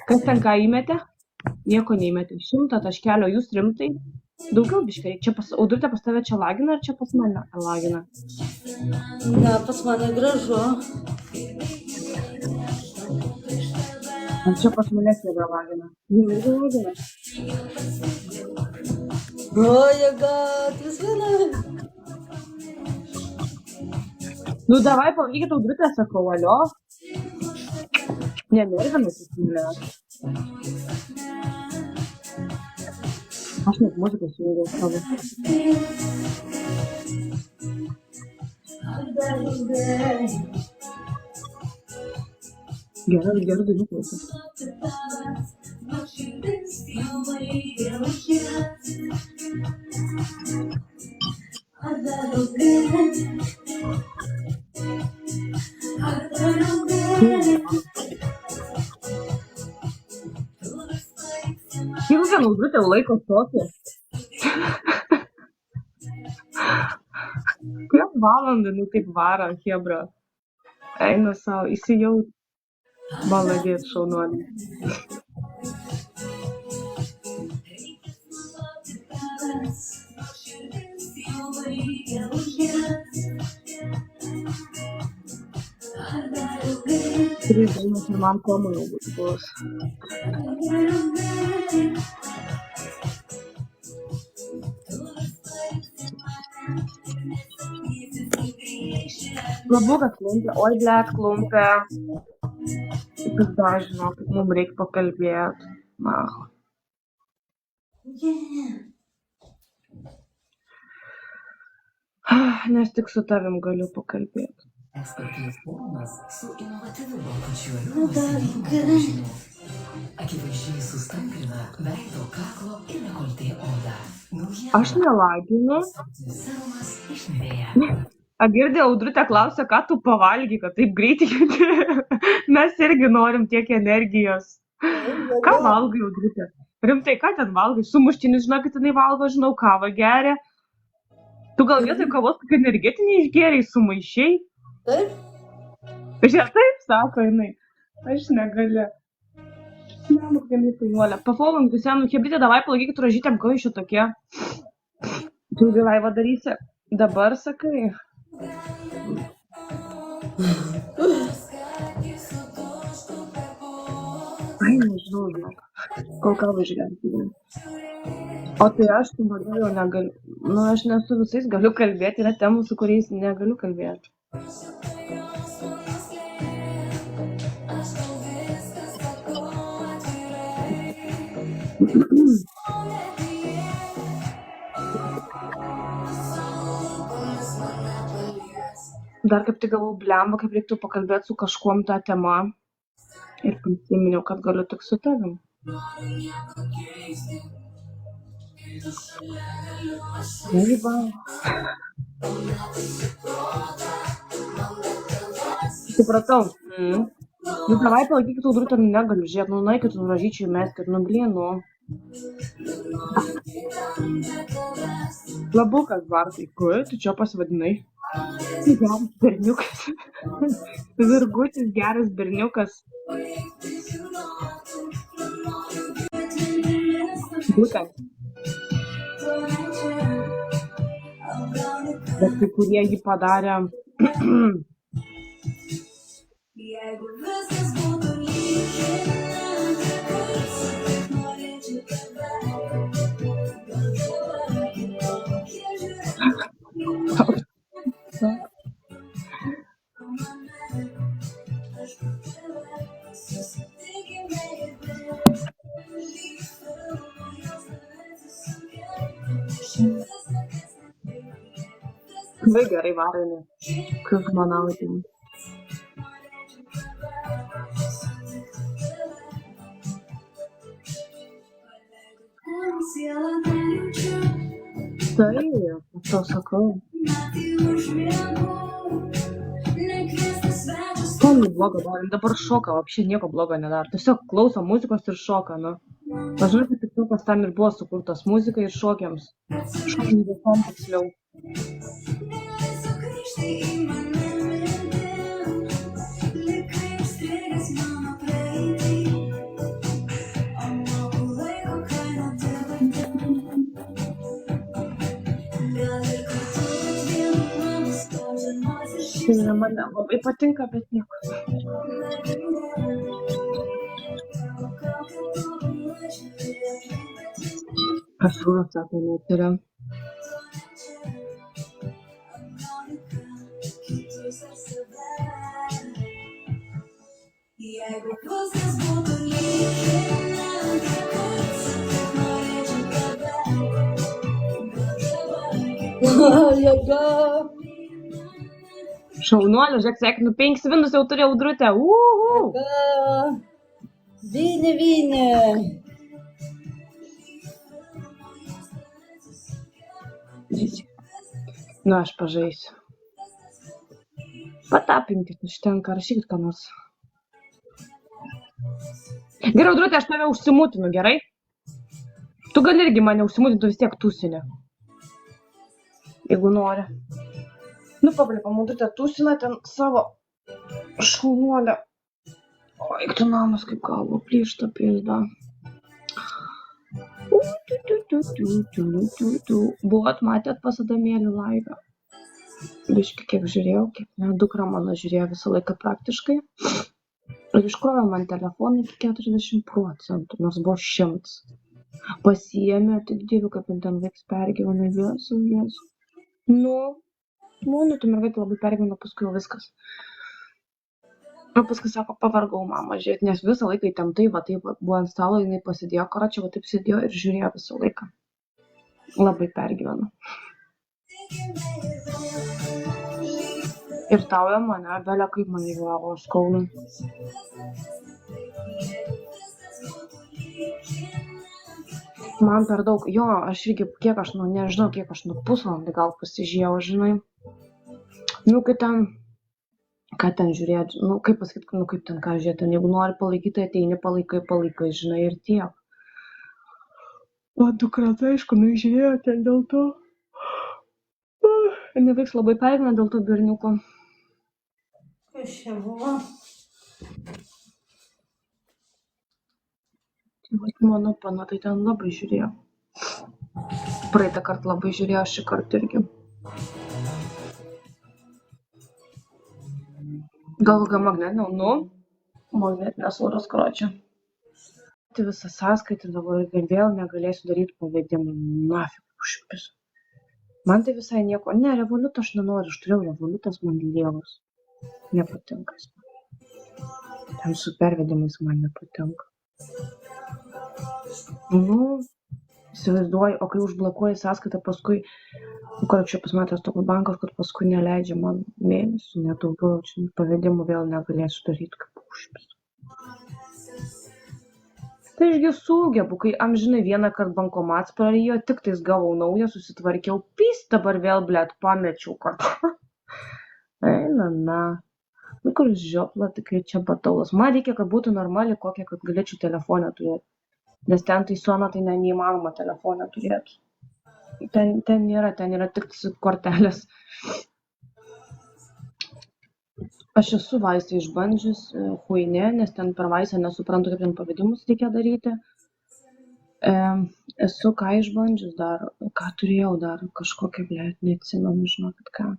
Kas ten ką įmetė? Nieko neįmetė. 100 taškelio, jūs rimtai? Daugiau biškai. Čia pas Audrutė pas tave čia lagina ar čia pas mane lagina? Ne, pas mane gražu. Ar čia pas mane sėda lagina? Jum irgi lagina? O, jėgatus viena. Nu, davai palaikykit Audrutę, sakau, alio. Nenervinai susimylė. Aš net muziką sujungiau savo. Gerai dainų klausyt. Ilgą Audrutė laiko stoti. Kiek valandų, nu taip varo, hebra. Eina savo, įsijaut. Maladėt, šaunuolė. Trys dainos ir man komų jau bus. Labukas klumpė, oi blėt klumpė. Tik dar žinok, mums reikia pakalbėti. Na. Nes tik su tavim galiu pakalbėti. Ekspertinis forumas su inovatyviu baltačiuoju nusivylimu. Akivaizdžiai sustangrina veido, kaklo ir dekoltė odą. Aš nelaginu. Serumas iš Nivea. Agirdė Audrutė klausia, ką tu pavalgy, kad taip greitai judi. Mes irgi norim tiek energijos. Ką valgai, Audrutė? Rimtai, ką ten valgai? Sumuštinis, žinokit, jinai valgo, žinau, kavą geria. Tu gal vietoj kavos kokį energetinį išgėriai sumaišiai? Taip? Žiūrėk, taip, sako jinai. Aš negaliu. Nemokėm į painuolę. Pafolom visiem, hebrytė, davai palaikykit ražytėm, ko iš čia tokie. Tu vilai vadarysi. Dabar sakai. Ai, nežinau, žinok. Kol ką važiuojant. O tai aš tu manau jau negaliu. Nu, aš nesu visais galiu kalbėti, yra temų, su kuriais negaliu kalbėti. Dar kaip tik gavau blemba, kaip reiktų pakalbėti su kažkuom tą temą. Ir prisiminiau, kad galiu tik su tavim. Gyva. Supratau. Nu, davai palaikykit Audrutę, negaliu žiūrėti, nu, naikit, nu, ražyčiai meskit, nu, blin, nu. Labukas, Bartai, kur tu čia pasivadinai? Geras berniukas. Virgutis, geras berniukas. Būtent. Bet kai kurie jį padarė. Labai gerai varomi. Kaip manauti. Tai, aš tau sakau. Ko nu blogo darom? Dabar šoka, apšiai nieko blogo nedaro. Tiesiog klauso muzikos ir šoka, nu. Pažiūrėk, kad tiktokas tam ir buvo sukurtas muzikai ir šokiams. Šokiam visom tiksliau. Man labai patinka, bet nieko. Kažkur atsako neturiu. Jėga. Šaunuolė, žiūrėk, sveikinu, 5 vinus jau turi Audrutę. Vinė, vinė. Nu, aš pažaisiu. Patapinkit, užtenka, rašykit ką nors. Gerai, Audrutė, aš tave užsimutinu, gerai? Tu gali irgi mane užsimutinti, tu vis tiek tusinė. Jeigu nori. Nu, pabliepam, Audrutė tusina ten savo šaunuolę. O, eik tu namas, kaip galvo, plyšta pizda. Buvot matėt pas Adamėlį laivę? Biškai kiek žiūrėjau, kiek ne, dukra mano žiūrėjo visą laiką praktiškai. Ir iškrovė man telefoną iki 40%, nors buvo 100. Pasiėmė, tik dieviu, kaip ten vaiks pergyvena, Jėzau. Nu, Nu, tu mergaitė labai pergyveno, paskui jau viskas. O paskui sako, pavargau mama žiūrėti, nes visą laiką įtemptai, va taip va, buvo ant stalo, jinai pasidėjo karačią, va taip sėdėjo ir žiūrėjo visą laiką. Labai pergyveno. Ir tauja mane, belė kaip mane įvaro skaudų. Man per daug, jo, aš irgi, kiek aš, nežinau, kiek aš pusvalandį gal pasižiūrėjau, žinai. Nu, kai ten, ką ten žiūrėti, nu, kaip pasakyti, nu, kaip ten ką žiūrėti, jeigu nori palaikyti, ateini, palaikai, žinai, ir tiek. O dukra, tai aišku, nu, žiūrėjo ten dėl to. Neveiks labai pergyvena dėl to berniuko. Kas čia buvo? Mano pana, tai ten labai žiūrėjo. Praeitą kartą labai žiūrėjo, šį kartą irgi. Gal magnetinė, nu, magnetinės auros kročia. Tai visą sąskaitą dabar ir vėl negalėsiu daryti pavedimą. Nafik, užpis. Man tai visai nieko. Ne, Revoluto aš nenoriu, aš turėjau Revolutas, man dievas. Nepatinka. Ten su pervedimais man nepatinka. Nu, įsivaizduoju, o kai užblokuoji sąskaitą, paskui, čia pas matęs toks bankas, kad paskui neleidžia man mėnesių, netaupiau, čia pavedimų vėl negalėsiu daryti kaip užpis. Tai išgi sugebu, kai amžinai vieną kartą bankomats prarijo, tik tais gavau naują, susitvarkiau, dabar vėl, blėt, pamečiau kartą. Na. Nu, kur žiopla, tikrai čia bataulas. Man reikia, kad būtų normali kokia, kad galėčiau telefoną turėti. Nes ten tai suona, tai neįmanoma telefoną turėti. Ten yra tik kortelės. Aš esu vaistą išbandžius, huinė, nes ten per vaistą nesuprantu, kaip ten pavedimus reikia daryti. Esu ką išbandžius dar, ką turėjau dar, kažkokią, blėt, neatsimenu, žinokit ką.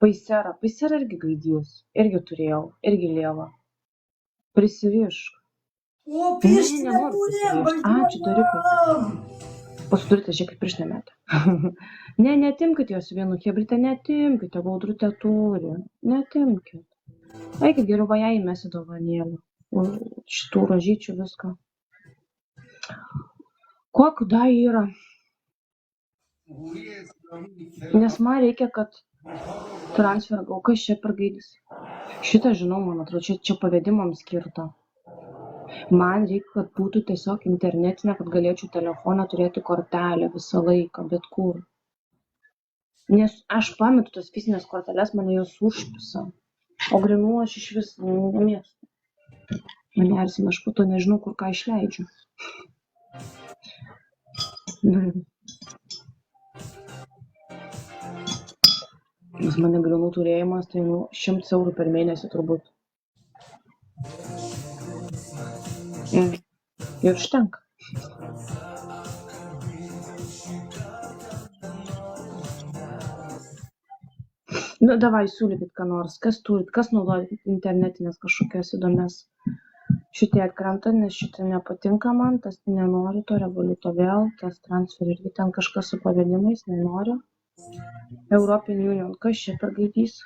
Paisera irgi gaidys, irgi turėjau, irgi lieva. Prisirišk. O, piršti nenoriu neturėjom, prisirišt. Ačiū, dariukai. Pasidurite, žiūrėk, kaip piršti nemetė. Ne, netimkite jos vienu chebryte, netimkite, gaudrutė turi. Netimkite. Eikit geriau vaja įmesi dovanėlį. Šitų rožyčių viską. Kuo kuda yra? Nes man reikia, kad transfer, o kas čia per gaidis? Šitą žinau, man atrodo, čia pavedimams skirta. Man reikia, kad būtų tiesiog internetinė, kad galėčiau telefoną turėti kortelę visą laiką, bet kur. Nes aš pametu tas fizinės korteles, mane jos užpisa. O grinų aš iš vis nemėgstu. Mane erzina, aš po to nežinau, kur ką išleidžiu. Nes mane grinų turėjimas, tai 100 eurų per mėnesį turbūt. Ir užtenka. Nu, davai, siūlykit ką nors. Kas turit, kas naudojat internetinės kažkokias įdomias. Šitie atkrenta, nes šitie nepatinka man, tas nenoriu to Revoluto vėl, tas transfer irgi ten kažkas su pavedimais, nenoriu. European Union, kas čia per gaidys?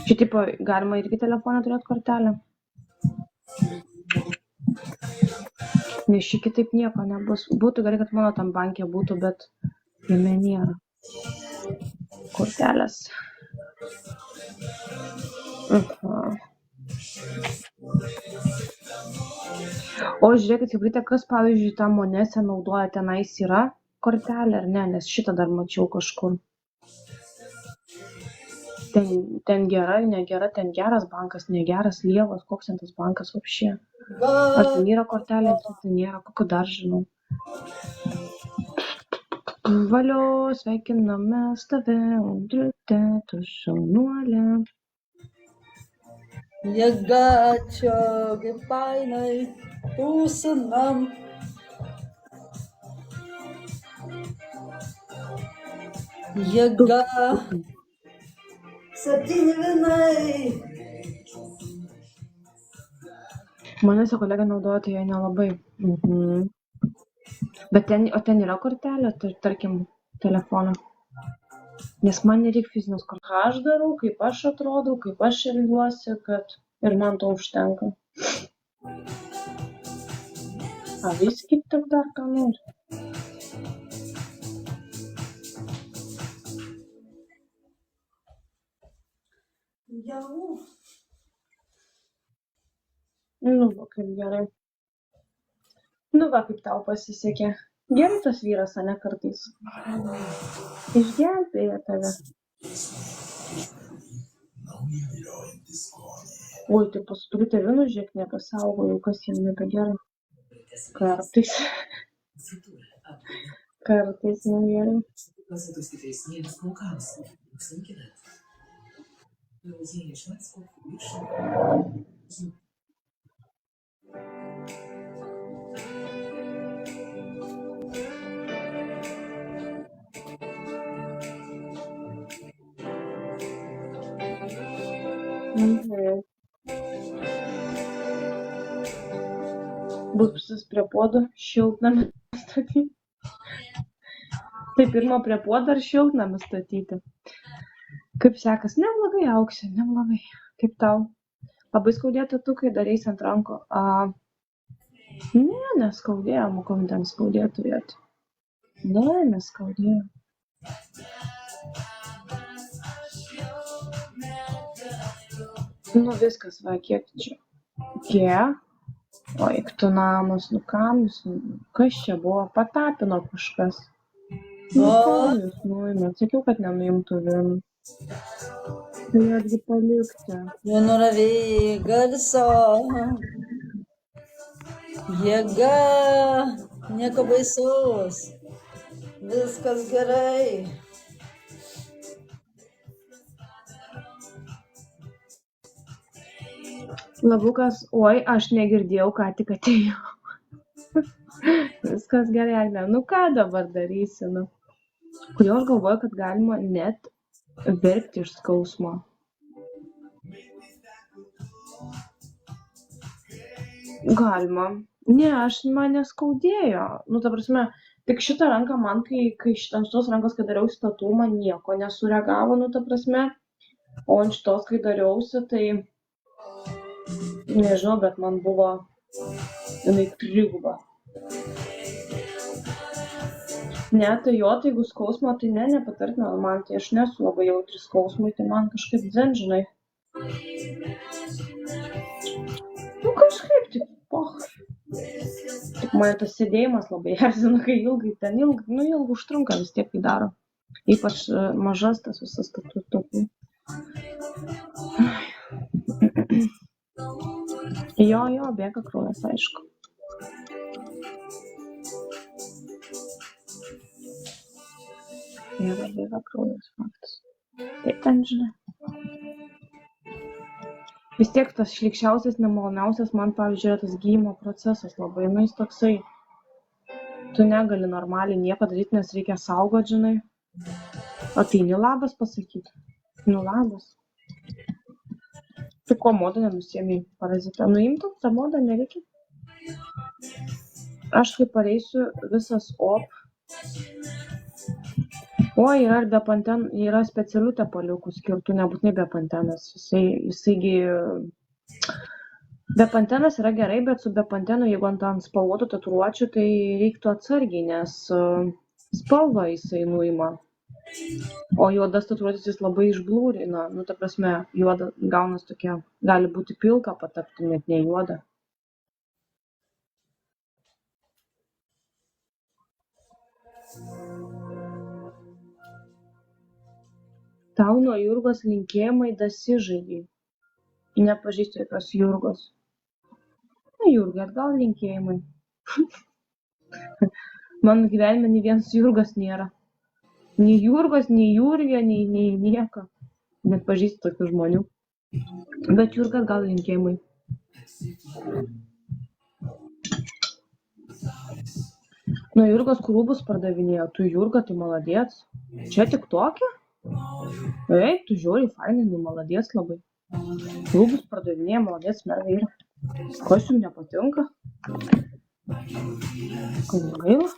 Šitipo galima irgi telefoną turėti kortelę. Nes ši kitaip nieko nebus. Būtų gerai, kad mano tam bankė būtų, bet jame nėra kortelės. O žiūrėkit, Hebryte, kas pavyzdžiui tą Monese naudoja, tenais yra kortelė ar ne, nes šitą dar mačiau kažkur. Ten gera, negera, ten geras bankas, negeras, lievas, koks ten tas bankas apšė. Ar ten yra kortelė, ten nėra, kokio dar žinau. Valio, sveikiname tave, Audriute, tu šaunuolė. Jėga čia, kaip fainai, tūsinam. Jėga. 7 vinai. Manęs kolega naudoja, tai jie nelabai. Bet ten yra kortelė, tarkim, telefono. Nes man nereikia fizinės kortelės. Ką aš darau, kaip aš atrodau, kaip aš elgiuosi, kad ir man to užtenka. A vis tik dar ką nori. Jau. Nu, va, kaip gerai. Nu, va, kaip tau pasisekė. Gerai tas vyras, ane, kartais. Išgelbėja tave. Oi, tai paskui tavinu, žiūrėk, nepasaugojau, kas jam nebegerai. Kartais. Kartais negerai. Mhm. Bus prie puodo šiltnamį statyti. Tai pirma prie puodo ar šiltnamį statyti. Kaip sekas? Neblogai, Auksė, neblogai. Kaip tau? Labai skaudėtų tu, kai dareisi ant ranko. Ne, neskaudėjo, kam ten skaudėjo turėti. Ne, neskaudėjo. Nu viskas, va, kiek čia? Kiek? O, eik tu namas, nu kam jūs, kas čia buvo? Patapino kažkas. Nu, kam jūs nuimėt? Sakiau, kad nenuimtų vien. Tai atgi palikti. Nenuravėjai garso. Jėga. Nieko baisaus. Viskas gerai. Labukas, oi, aš negirdėjau, ką tik atėjau. Viskas gerai, Agne. Nu ką dabar darysi, nu? Kodėl aš galvoju, kad galima net verkti iš skausmo? Galima. Ne, man neskaudėjo. Nu, ta prasme, tik šitą ranką man, kai ant šitos rankos, kai dariausi tatu, man nieko nesureagavo, nu, ta prasme. O ant šitos, kai dariausi, tai nežinau, bet man buvo jinai triguba. Ne, tai jo, tai jeigu skausmo, tai nepatartina man, tai aš nesu labai jautri skausmui, tai man kažkaip dzin, žinai. Nu kažkaip, tik poch. Tik man tas sėdėjimas labai erzina, kai ilgai ten ilgai užtrunka vis tiek tai daro. Ypač mažas tas visas tatuiruočių. Jo, bėga kraujas, aišku. Bėga kraujas, faktas. Tai ten, žinai. Vis tiek tas šlykščiausias, nemaloniausias man, pavyzdžiui, yra tas gydymo procesas labai. Nu, jis toksai, tu negali normaliai nieko daryti, nes reikia saugot, žinai. O tai labas pasakyti. Nu, labas. Tai ko modą nenusėmė parazitą? Nuimtum, tą modą nereikia. Aš kai pareisiu visas op. O, yra ir be pantenų, yra specialių tepaliukų skirtų, nebūtinai be pantenas. Jisaigi... Be pantenas yra gerai, bet su be pantenu, jeigu ant spalvotų tatuiruočių, tai reiktų atsargiai, nes spalvą jisai nuima. O juodas tatuiruotės jis labai išblūrina. Nu, ta prasme, juoda gaunas tokia, gali būti pilka patapti, net ne juoda. Tau nuo Jurgos linkėjimai dasižaidė. Nepažįstu jokios Jurgos. Na, Jurga, atgal linkėjimai. Mano gyvenime nei vienas Jurgas nėra. Nei Jurgos, nei Jurgio, nei nieko. Net pažįstu tokių žmonių. Bet Jurga, atgal linkėjimai. Nuo Jurgos rūbus pardavinėjo. Tu Jurga, tai maladėts. Čia tik tokia? Ei, tu žiūri, fainai, nu maladėts labai. Rūbus pardavinėjo, maladėts, merga yra. Kas jums nepatinka? Kodėl gaila?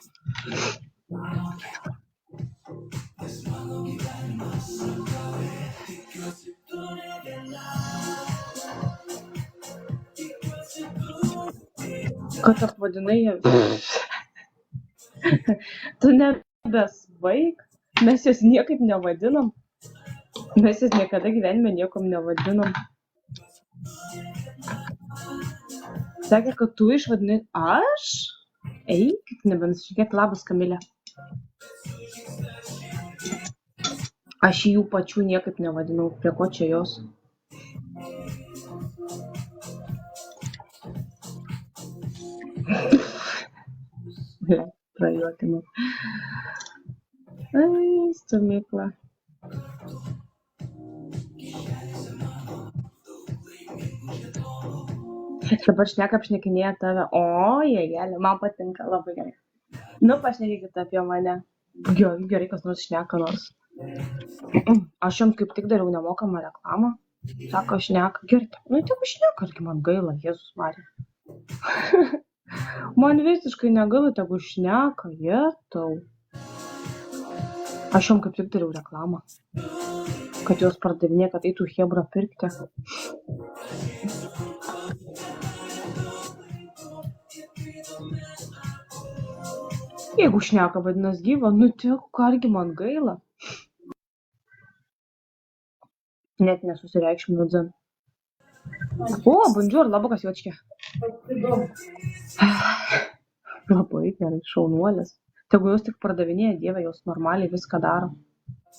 Kad apvadinai ją. Tu nebesvaik. Mes jos niekaip nevadinam. Mes jos niekada gyvenime niekom nevadinam. Sakė, kad tu išvadinai aš? Eikit, nebenusišnekėk. Labas, Kamilė. Aš jų pačių niekaip nevadinau. Prie ko čia jos? Prajuokinu. Ai, stovykla. Dabar šneka apšnekinėja tave. O, jėgelė, man patinka, labai gerai. Nu, pašnekėkit apie mane. Gerai, kas nors šneka nors. Aš jums kaip tik dariau nemokamą reklamą. Sako, šneka. Gerai, nu tik šneka, argi man gaila, Jėzus Marija. Man visiškai negaila, tegu šneka, jetau. Aš jums kaip tik dariau reklamą. Kad jos pardavinė, kad eitų Hebra pirkti. Jeigu šneka vadinas gyva, nu tik, argi man gaila. Net nesusireikšminu dzin. O, bonjour, labukas Jočkė. Labai gerai, šaunuolis. Tegu jos tik pardavinėja, Dieve, jos normaliai viską daro.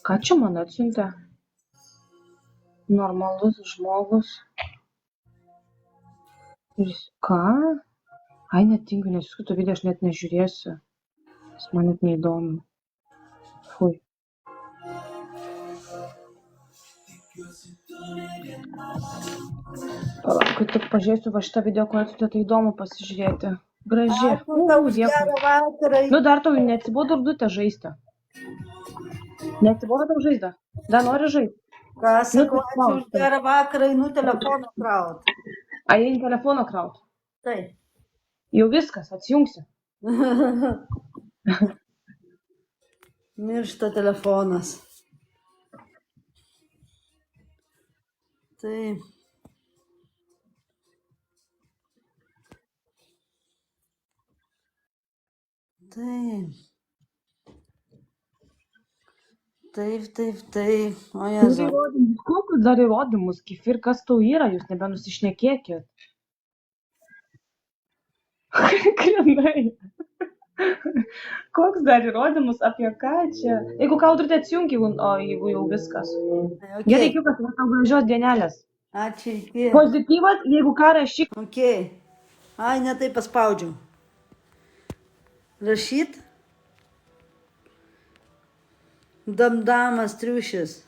Ką čia man atsiuntė? Normalus žmogus. Ir ką? Ai, netingiu, nes kito video aš net nežiūrėsiu. Jis man net neįdomu. Fui. Palauk, kai tik pažiūrėsiu va šitą video, ko atsiuntė, tai įdomu pasižiūrėti. Graži. Dėkui. Nu, dar tau neatsibodo Rudutė žaisti. Neatsibodo tau žaizdą. Dar nori žaisti. Ką sakau, ačiū už gerą vakarą, einu telefoną kraut. A, eini telefoną kraut? Taip. Jau viskas, atsijungsi. Miršta telefonas. Taip. Taip. Taip. O Jėzau. Kokius dar įrodymus, Kefir, kas tau yra, jūs nebenusišnekėkit. Klinai. Koks dar įrodymus, apie ką čia? Jeigu ką Audrutė atsijungi, jeigu jau viskas. Gerai, kiukas, tau gražios dienelės. Ačiū, iki. Pozityvas, jeigu ką rašyk. Ok. Ai, ne taip paspaudžiau. Rašyt. Damdamas triušis.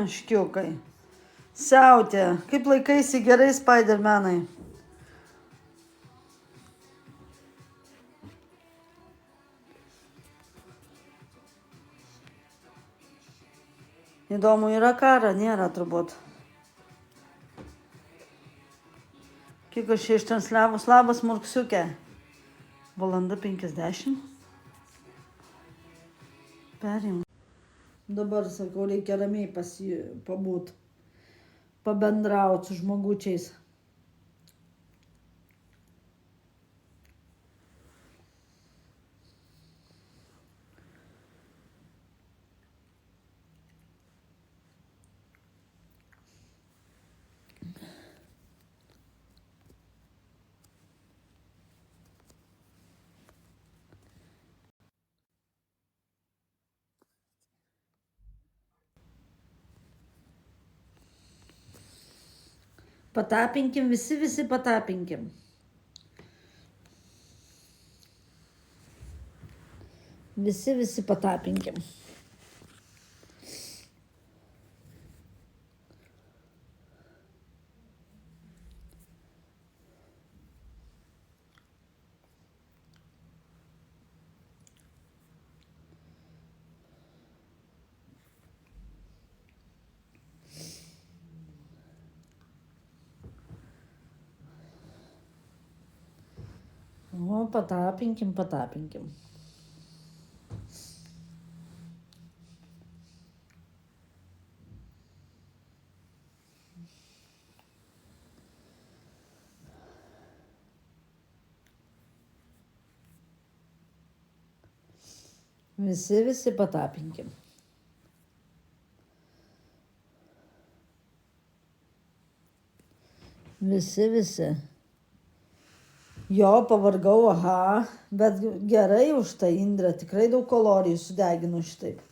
Škiukai. Siautė. Kaip laikaisi gerai, Spidermanai? Įdomu, yra karo? Nėra turbūt. Kiek aš čia ištransliavus? Labas, Murksiukė. Valanda 50. Perim. Dabar, sakau, reikia ramiai pabūt, pabendrauti su žmogučiais. Patapinkim, visi patapinkim. Visi patapinkim. O, patapinkim. Visi patapinkim. Visi. Jo, pavargau, aha, bet gerai už tai, Indrė, tikrai daug kalorijų sudeginu šitaip.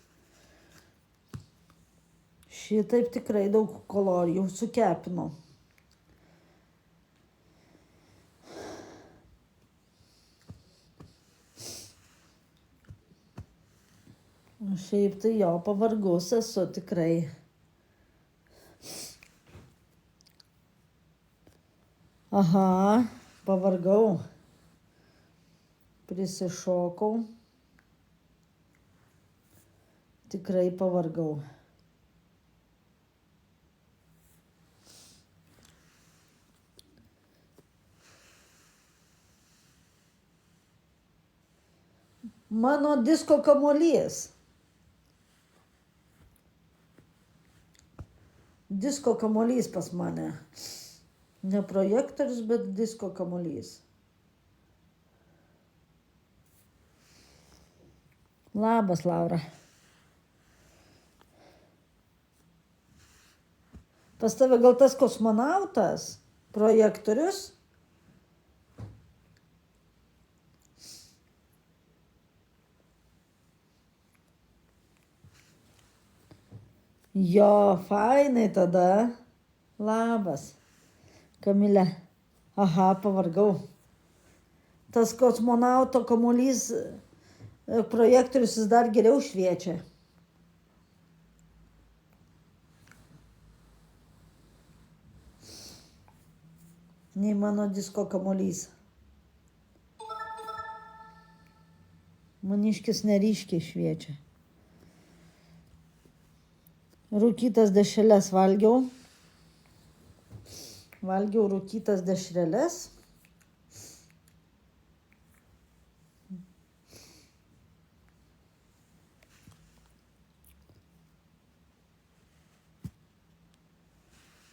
Šitaip tikrai daug kalorijų sukepinu. Šiaip tai jo, pavargus esu tikrai. Aha, pavargau. Prisišokau. Tikrai pavargau. Mano disko kamuolys. Disko kamuolys pas mane. Ne projektorius, bet disko kamuolys. Labas, Laura. Pas tave gal tas kosmonautas? Projektorius? Jo, fainai tada. Labas. Kamilė. Aha, pavargau. Tas kosmonauto kamuolys projektorius jis dar geriau šviečia. Nei mano disko kamuolys. Maniškis neryškiai šviečia. Rūkytas dešreles valgiau. Valgiau rūkytas dešreles.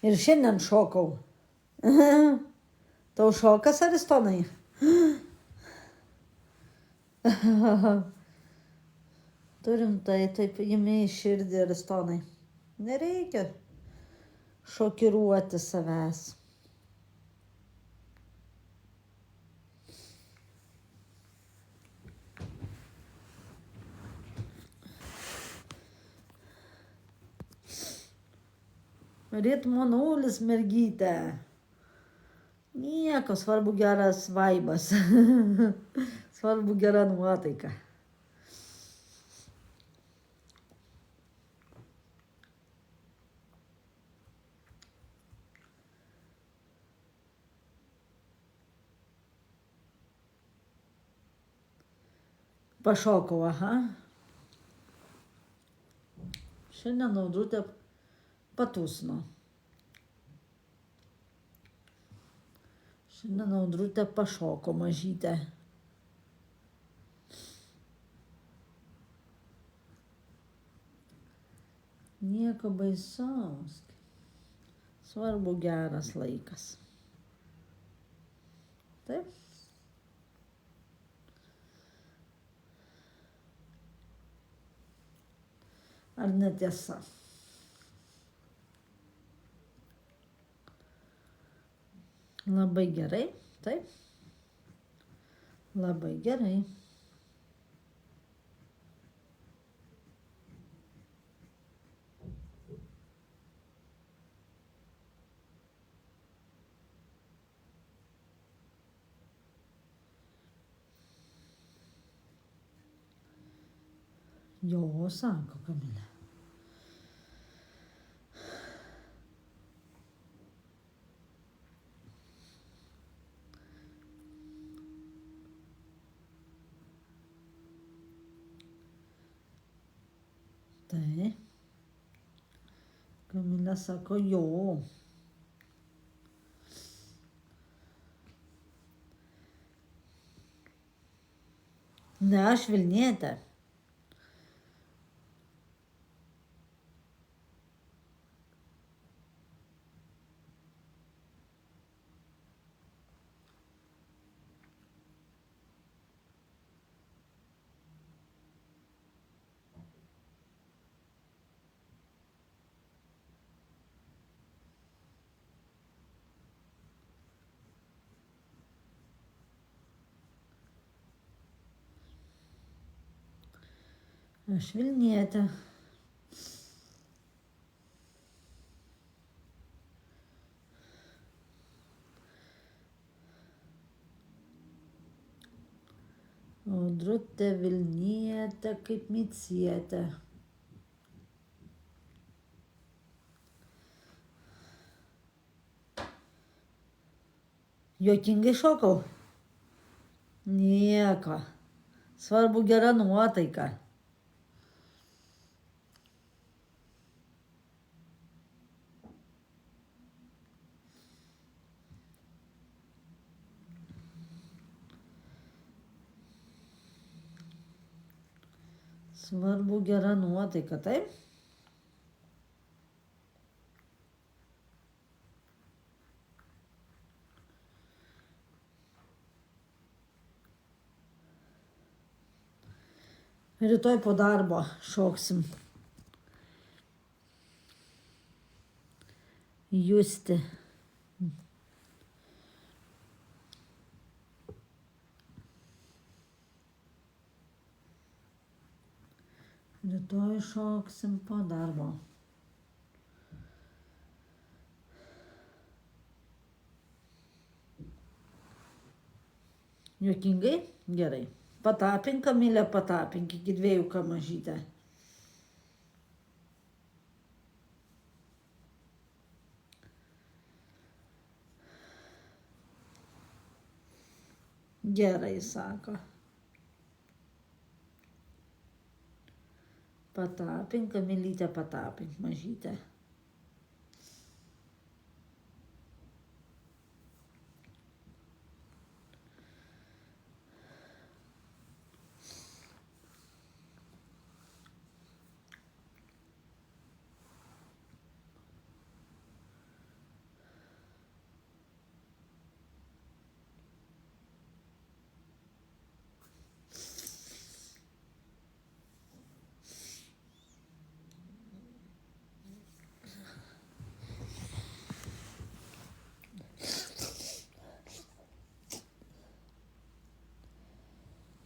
Ir šiandien šokau. Tau šokas, Aristonai? Turim tai, taip imi į širdį, Aristonai. Nereikia šokiruoti savęs. Ritmo nulis, mergytė. Nieko, svarbu geras vaibas. Svarbu gera nuotaika. Pašokau, aha. Šiandien Audrutė patūsino. Šiandien Audrutė pašoko mažytę. Nieko baisaus. Svarbu geras laikas. Taip? Ar netiesa? Labai gerai, taip? Labai gerai. Jo, sako Kamilė. Tai. Kamilė sako jo. Ne, aš Vilnietė. Aš Vilnietė. Audrutė Vilnietė kaip Micietė. Juokingai šokau? Nieko. Svarbu gera nuotaika. Svarbu gera nuotaika, taip? Rytoj po darbo šoksim. Justi. Rytoj šoksim po darbo. Juokingai? Gerai. Patapink, Kamilė, patapink iki 2 mažytę. Gerai, sako. Patapink, Kamilytę, patapink mažytę.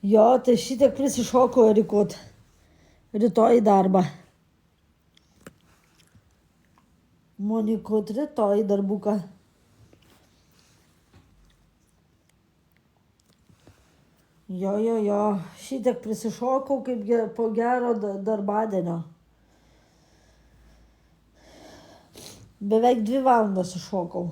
Jo, tai šitiek prisišoko, Erikut. Rytoj į darbą. Monikut, rytoj į darbuką. Jo. Šitiek prisišokau kaip po gero darbadienio. Beveik 2 valandas iššokau.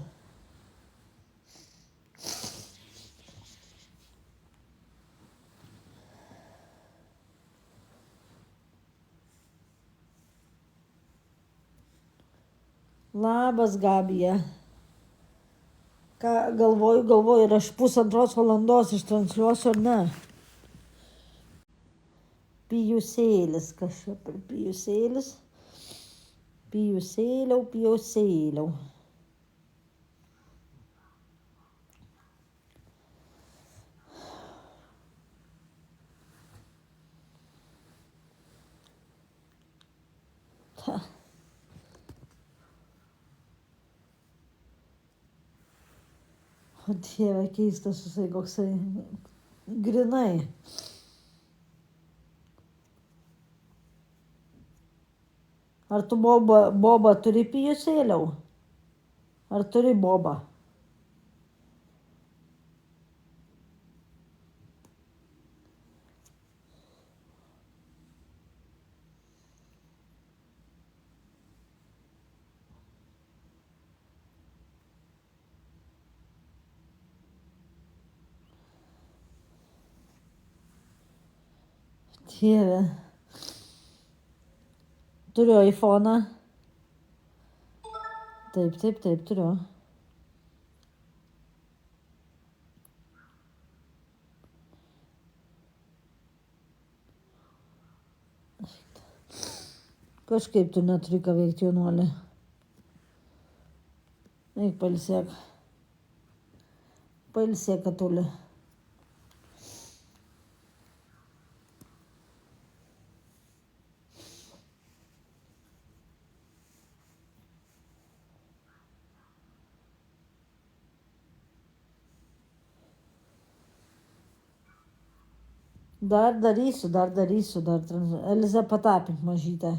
Labas, Gabija. Ką galvoju, ir aš 1,5 valandos ištransliuosiu ar ne? Pijusėlis, kas čia per pijusėlis? Pijusėliau. Ta. O Dieve, keistas jisai koksai grinai. Ar tu bobą turi, pijusėliau? Ar turi bobą? Dieve. Turiu iPhone'ą. Taip, turiu. Kažkaip tu neturi ką veikti, jaunuolė. Eik pailsėk. Pailsėk, Katulė. Dar darysiu. Elizą patapink mažytę.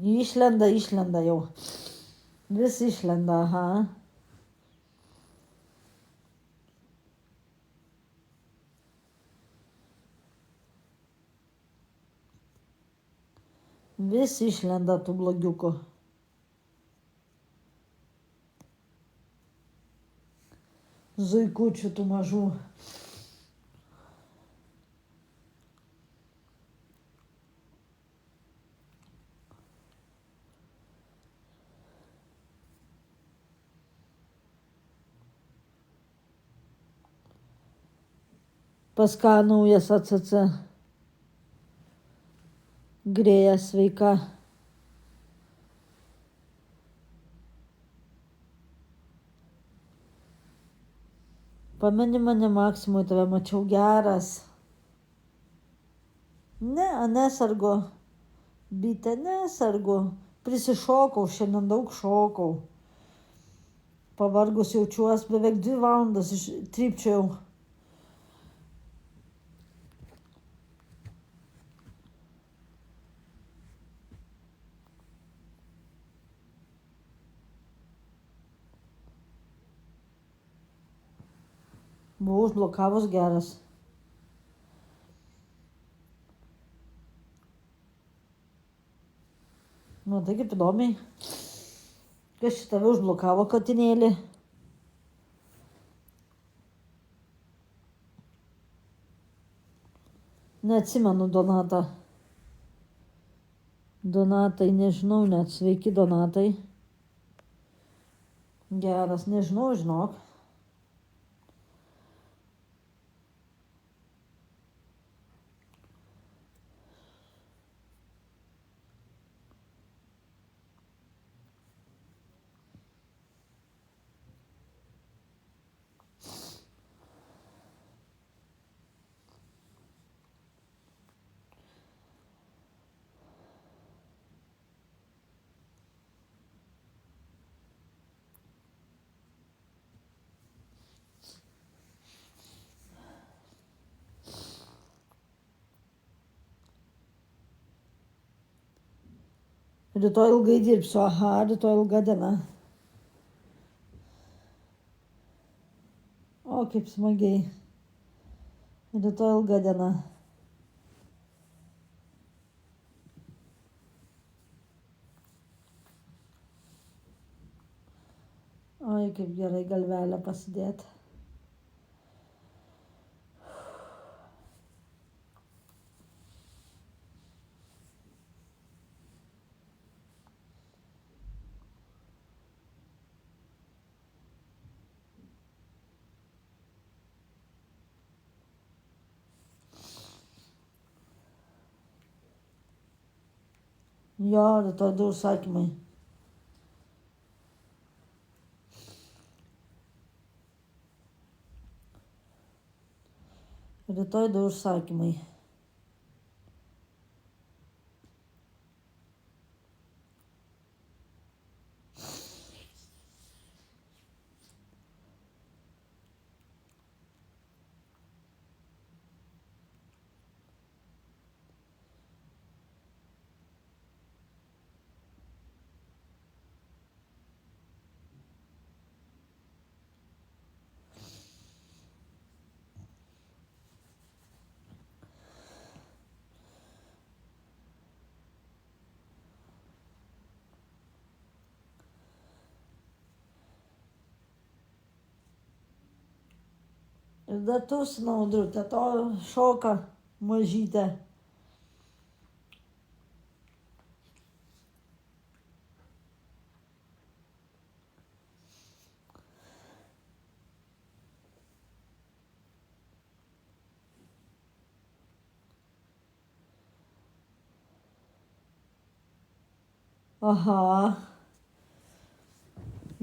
Išlenda jau. Vis išlenda, aha. Vis išlenda tų blogiukų. Zuikučių tų mažų. Pas ką naujas ACC? Grėja sveika. Pameni mane Maksimui, tave mačiau geras. Ne, nesargu. Bitė, nesargu. Prisišokau, šiandien daug šokau. Pavargus jaučiuos, beveik 2 valandas trypčiau. Buvau užblokavus geras. Nu, tai kaip įdomiai. Kas šitave užblokavo, katinėlį? Neatsimenu Donatą. Donatai, nežinau net. Sveiki, Donatai. Geras, nežinau, žinok. Rytoj ilgai dirbsiu, aha, rytoj ilga diena. O, kaip smagiai. Rytoj ilga diena. Oi, kaip gerai galvelę pasidėti. Jo, rytoj 2 užsakymai. Rytoj 2 užsakymai. Ir dar tūsina audrutė, to šoka mažytė. Aha.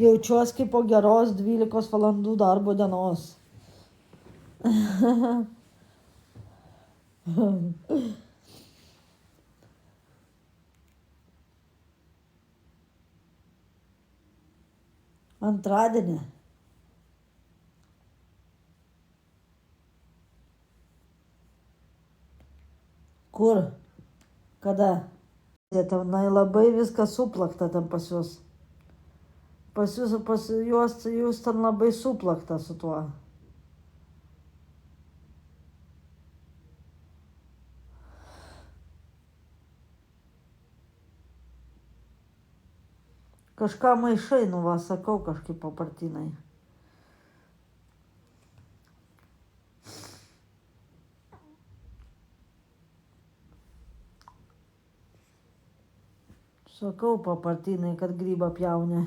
Jaučiuosi kaip po geros 12 valandų darbo dienos. Antradienį. Kur? Kada? Tenai labai viskas suplakta ten pas juos. Pas juos ten labai suplakta su tuo. Kažką maišai, nu va, sakau kažkaip papartinai. Sakau papartinai, kad grybą pjauni.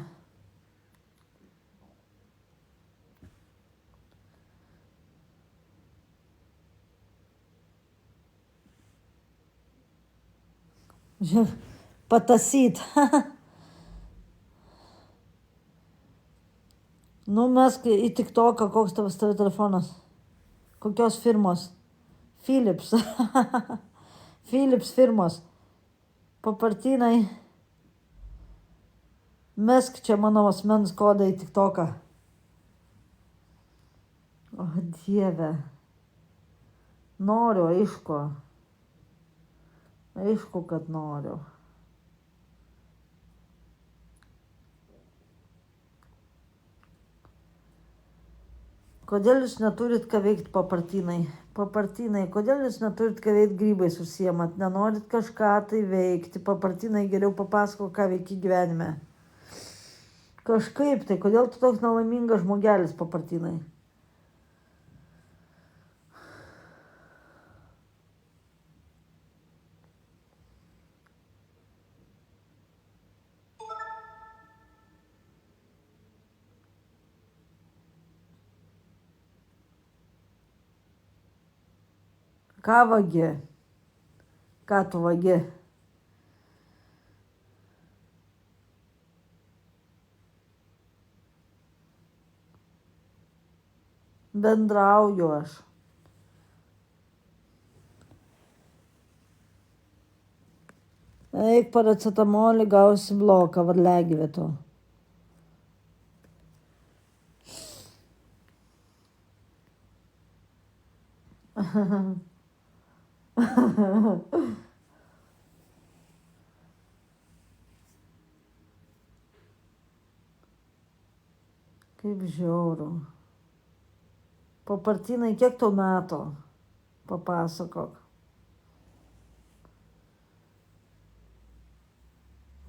Žiūrėk, patasyt. Numesk į TikToką, koks tavas telefonas. Kokios firmos? Philips. Philips firmos. Papartinai. Mesk čia mano asmens kodą į TikToką. O Dieve. Noriu, aišku. Aišku, kad noriu. Kodėl jūs neturit ką veikti papartinai? Papartinai, kodėl jūs neturit ką veikti grybais užsiemat? Nenorit kažką tai veikti? Papartinai, geriau papasako, ką veiki gyvenime. Kažkaip tai, kodėl tu toks nelaimingas žmogelis papartinai? Ką vagi? Ką tu vagi? Bendrauju aš. Eik paracetamolį, gausi bloką, varliagyvę tu. Kaip žiauru. Papartinai, kiek tau metų? Papasakok.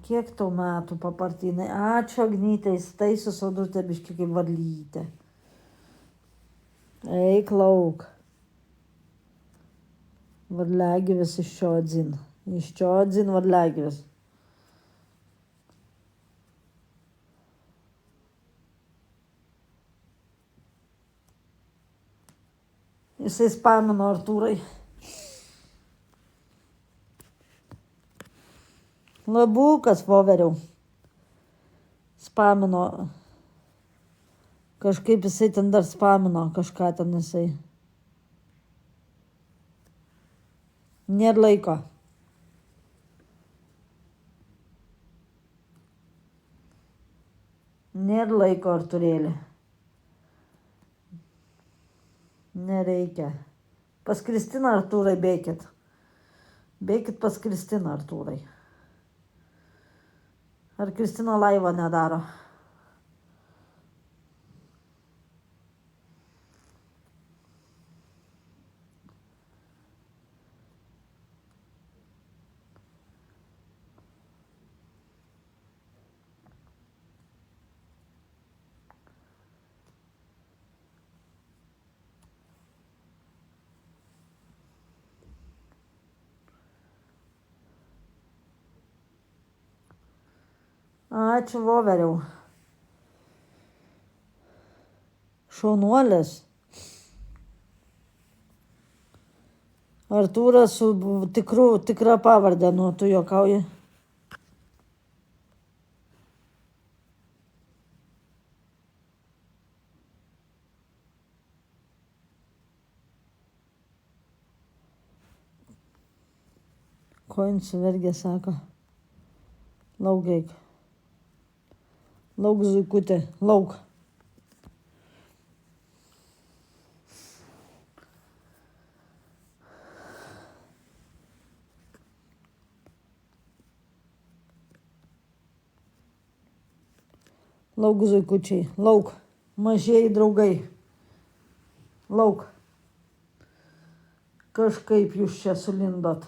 Kiek tau metų, papartinai? Ačiū, Agnytė, įsitaisiu sodrutę biškį kaip varlytė. Eik lauk. Varliagyvis iš čiodzin. Iš čiodzin varliagyvis. Jisai spamino Artūrai. Labukas, voveriau. Spamino. Kažkaip jisai ten dar spamino, kažką ten jisai. Nėra laiko. Nėra laiko, Artūrėlį. Nereikia. Pas Kristiną, Artūrai, bėkit. Bėkit pas Kristiną, Artūrai. Ar Kristina laivą nedaro? Ačiū, voveriau. Šaunuolis. Artūras su tikra pavardė, nu, tu juokauji. Ko insivergė, sako. Lauk eik. Lauk, zuikutė, lauk. Lauk, zuikučiai, lauk. Mažieji draugai. Lauk. Kažkaip jūs čia sulindot.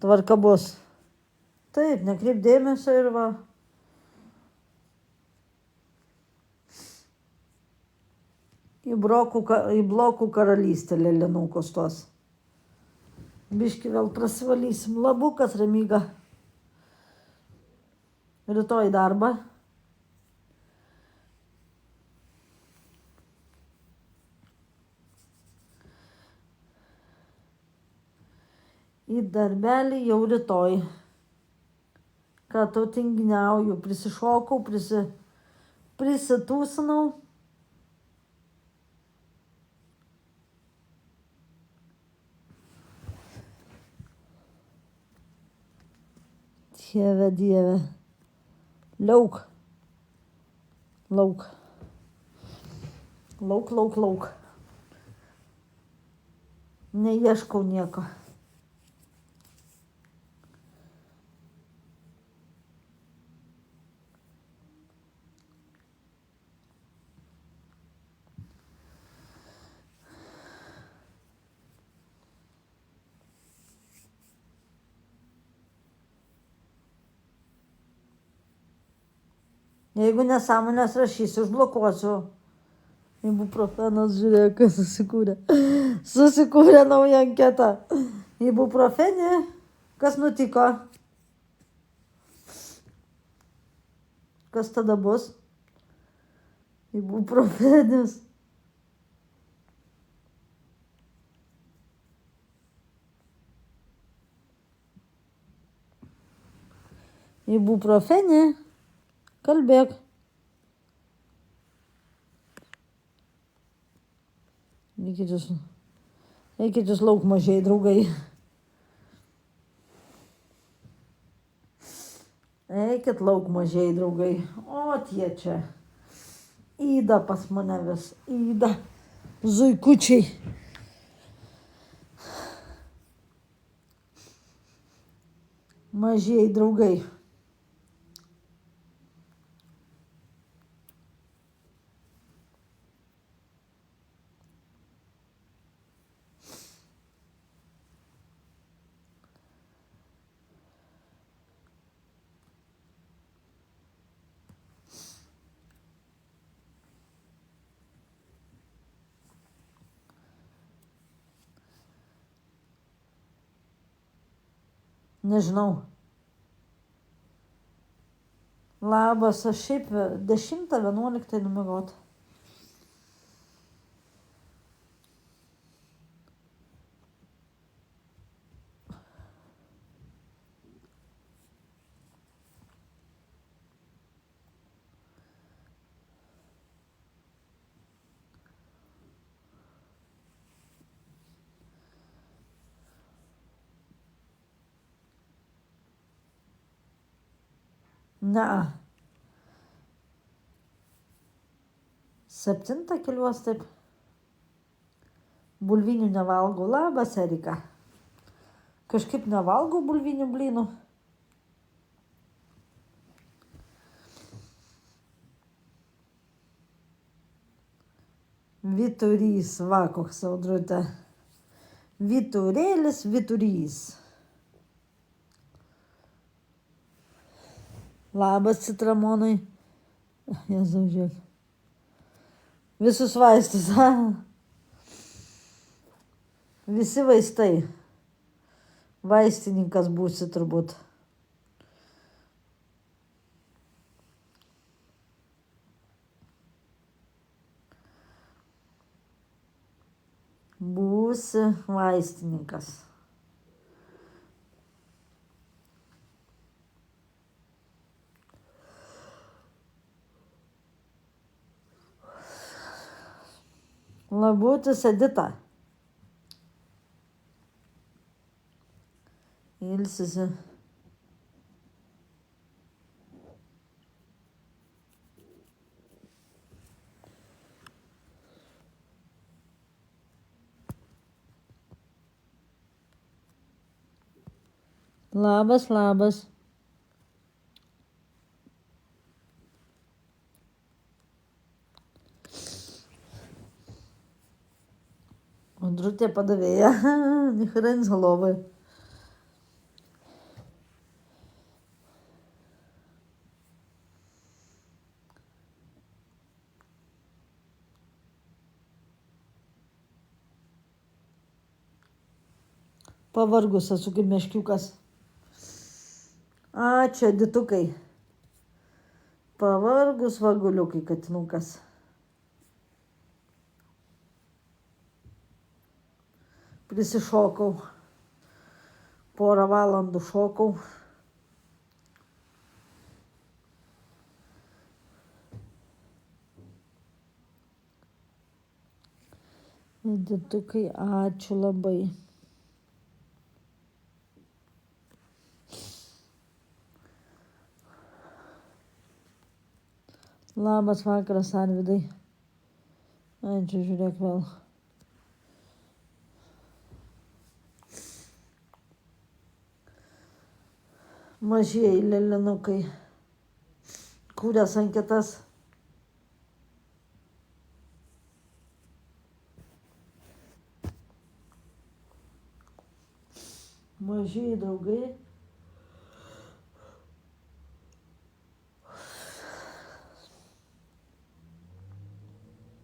Tvarka bus. Taip, nekreip dėmesio ir va. Į blokų karalystę lėlinukus tos. Biški vėl prasivalysim. Labukas, Remyga. Rytoj darbą. Į darbelį jau rytoj. Ką tu tinginiauju, prisišokau, prisitūsinau. Dieve, dieve. Lauk. Lauk. Lauk, lauk, lauk. Neieškau nieko. Jeigu nesąmonės rašysiu, užblokuosiu. Ibuprofenas, žiūrėk, kas susikūrė. Susikūrė naują anketą. Ibuprofenė. Kas nutiko? Kas tada bus? Ibuprofenis. Ibuprofenė. Kalbėk. Eikit jūs lauk, mažiai draugai. Eikit lauk, mažiai draugai. O tie čia. Įda pas mane vis. Įda. Zuikučiai. Mažiai draugai. Nežinau. Labas, aš šiaip 10-11 numigot. Ne. 7 keliuos taip. Bulvinių nevalgau. Labas, Erika. Kažkaip nevalgau bulvinių blynų. Vyturys, va, koks Audrutė. Vyturėlis, vyturys. Labas, citramonai. Jėzau, žiūrėk. Visus vaistus, ha? Visi vaistai. Vaistininkas būsi turbūt. būsi vaistininkas. Labutis Edita. Ilsisi. Labas, labas. Audrutė padavėja. Nichrен z головы. Pavargus esu kaip meškiukas. Ačiū, Editukai. Pavargus vaguliukai, katinukas. Prisišokau. Porą valandų šokau. Editukai, ačiū labai. Labas vakaras, Arvidai. Ačiū, žiūrėk vėl. Mažieji lelinukai. Kūrės anketas. Mažieji draugai.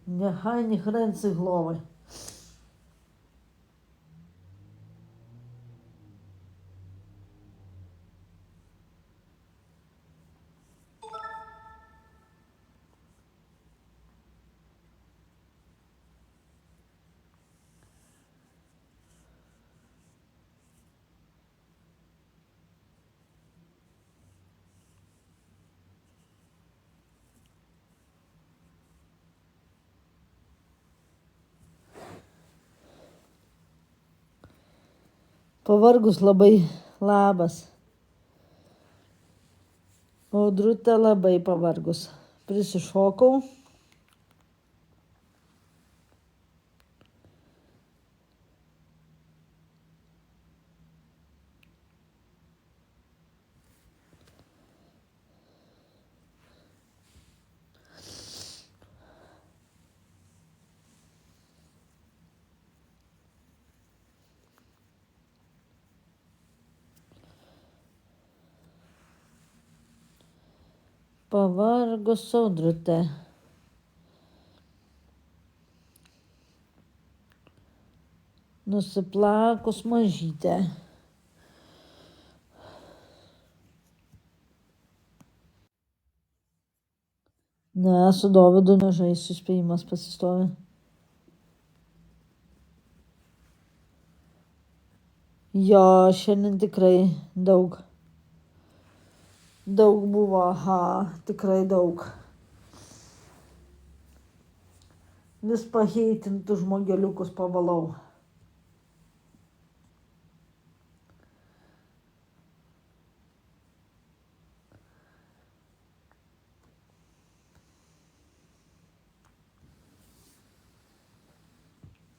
Nechaj nichrен z головы. Pavargus labai. Labas. Audrutė labai pavargus. Prisišokau. Pavargus Audrutė. Nusiplakus mažytė. Ne, su Dovydu nežaisiu, spėjimas pasistovi. Jo, šiandien tikrai daug. Daug buvo, aha, tikrai daug. Vis paheitintų žmogeliukus pavalau.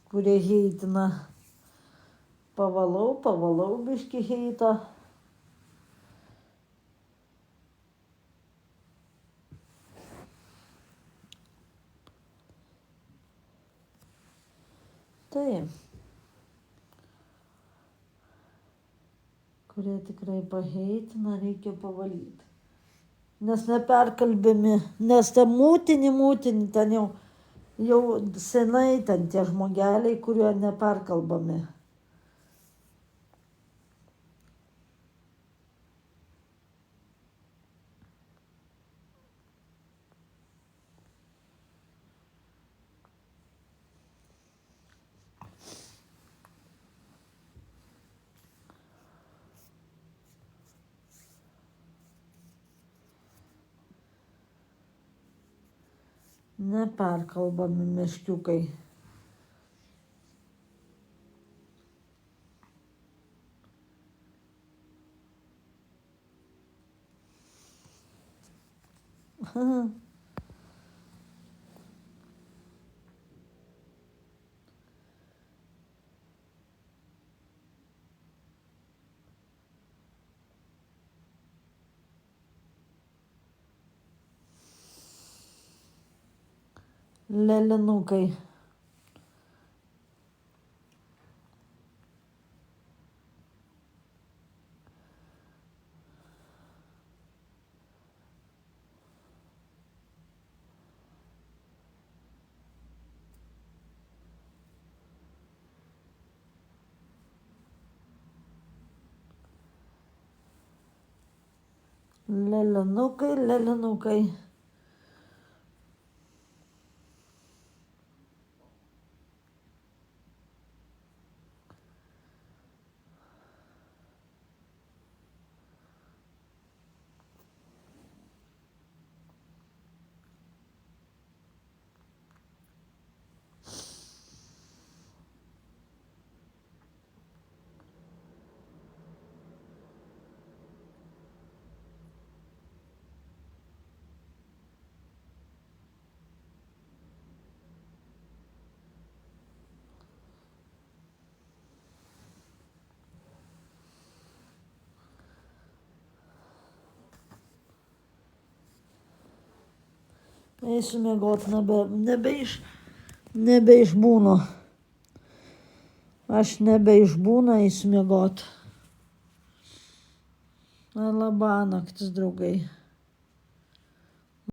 Kurie heitina. Pavalau biškį heitą. Taip. Kurie tikrai paheitina, reikia pavalyti. Nes neperkalbimi, nes ten mūtini, ten jau senai ten tie žmogeliai, kurie neperkalbami. Neperkalbami meškiukai. Lelinukai. Lelinukai, lelinukai. Eisiu miegot, nebeišbūnu. Aš nebeišbūnu, eisiu miegot. Labą naktis, draugai.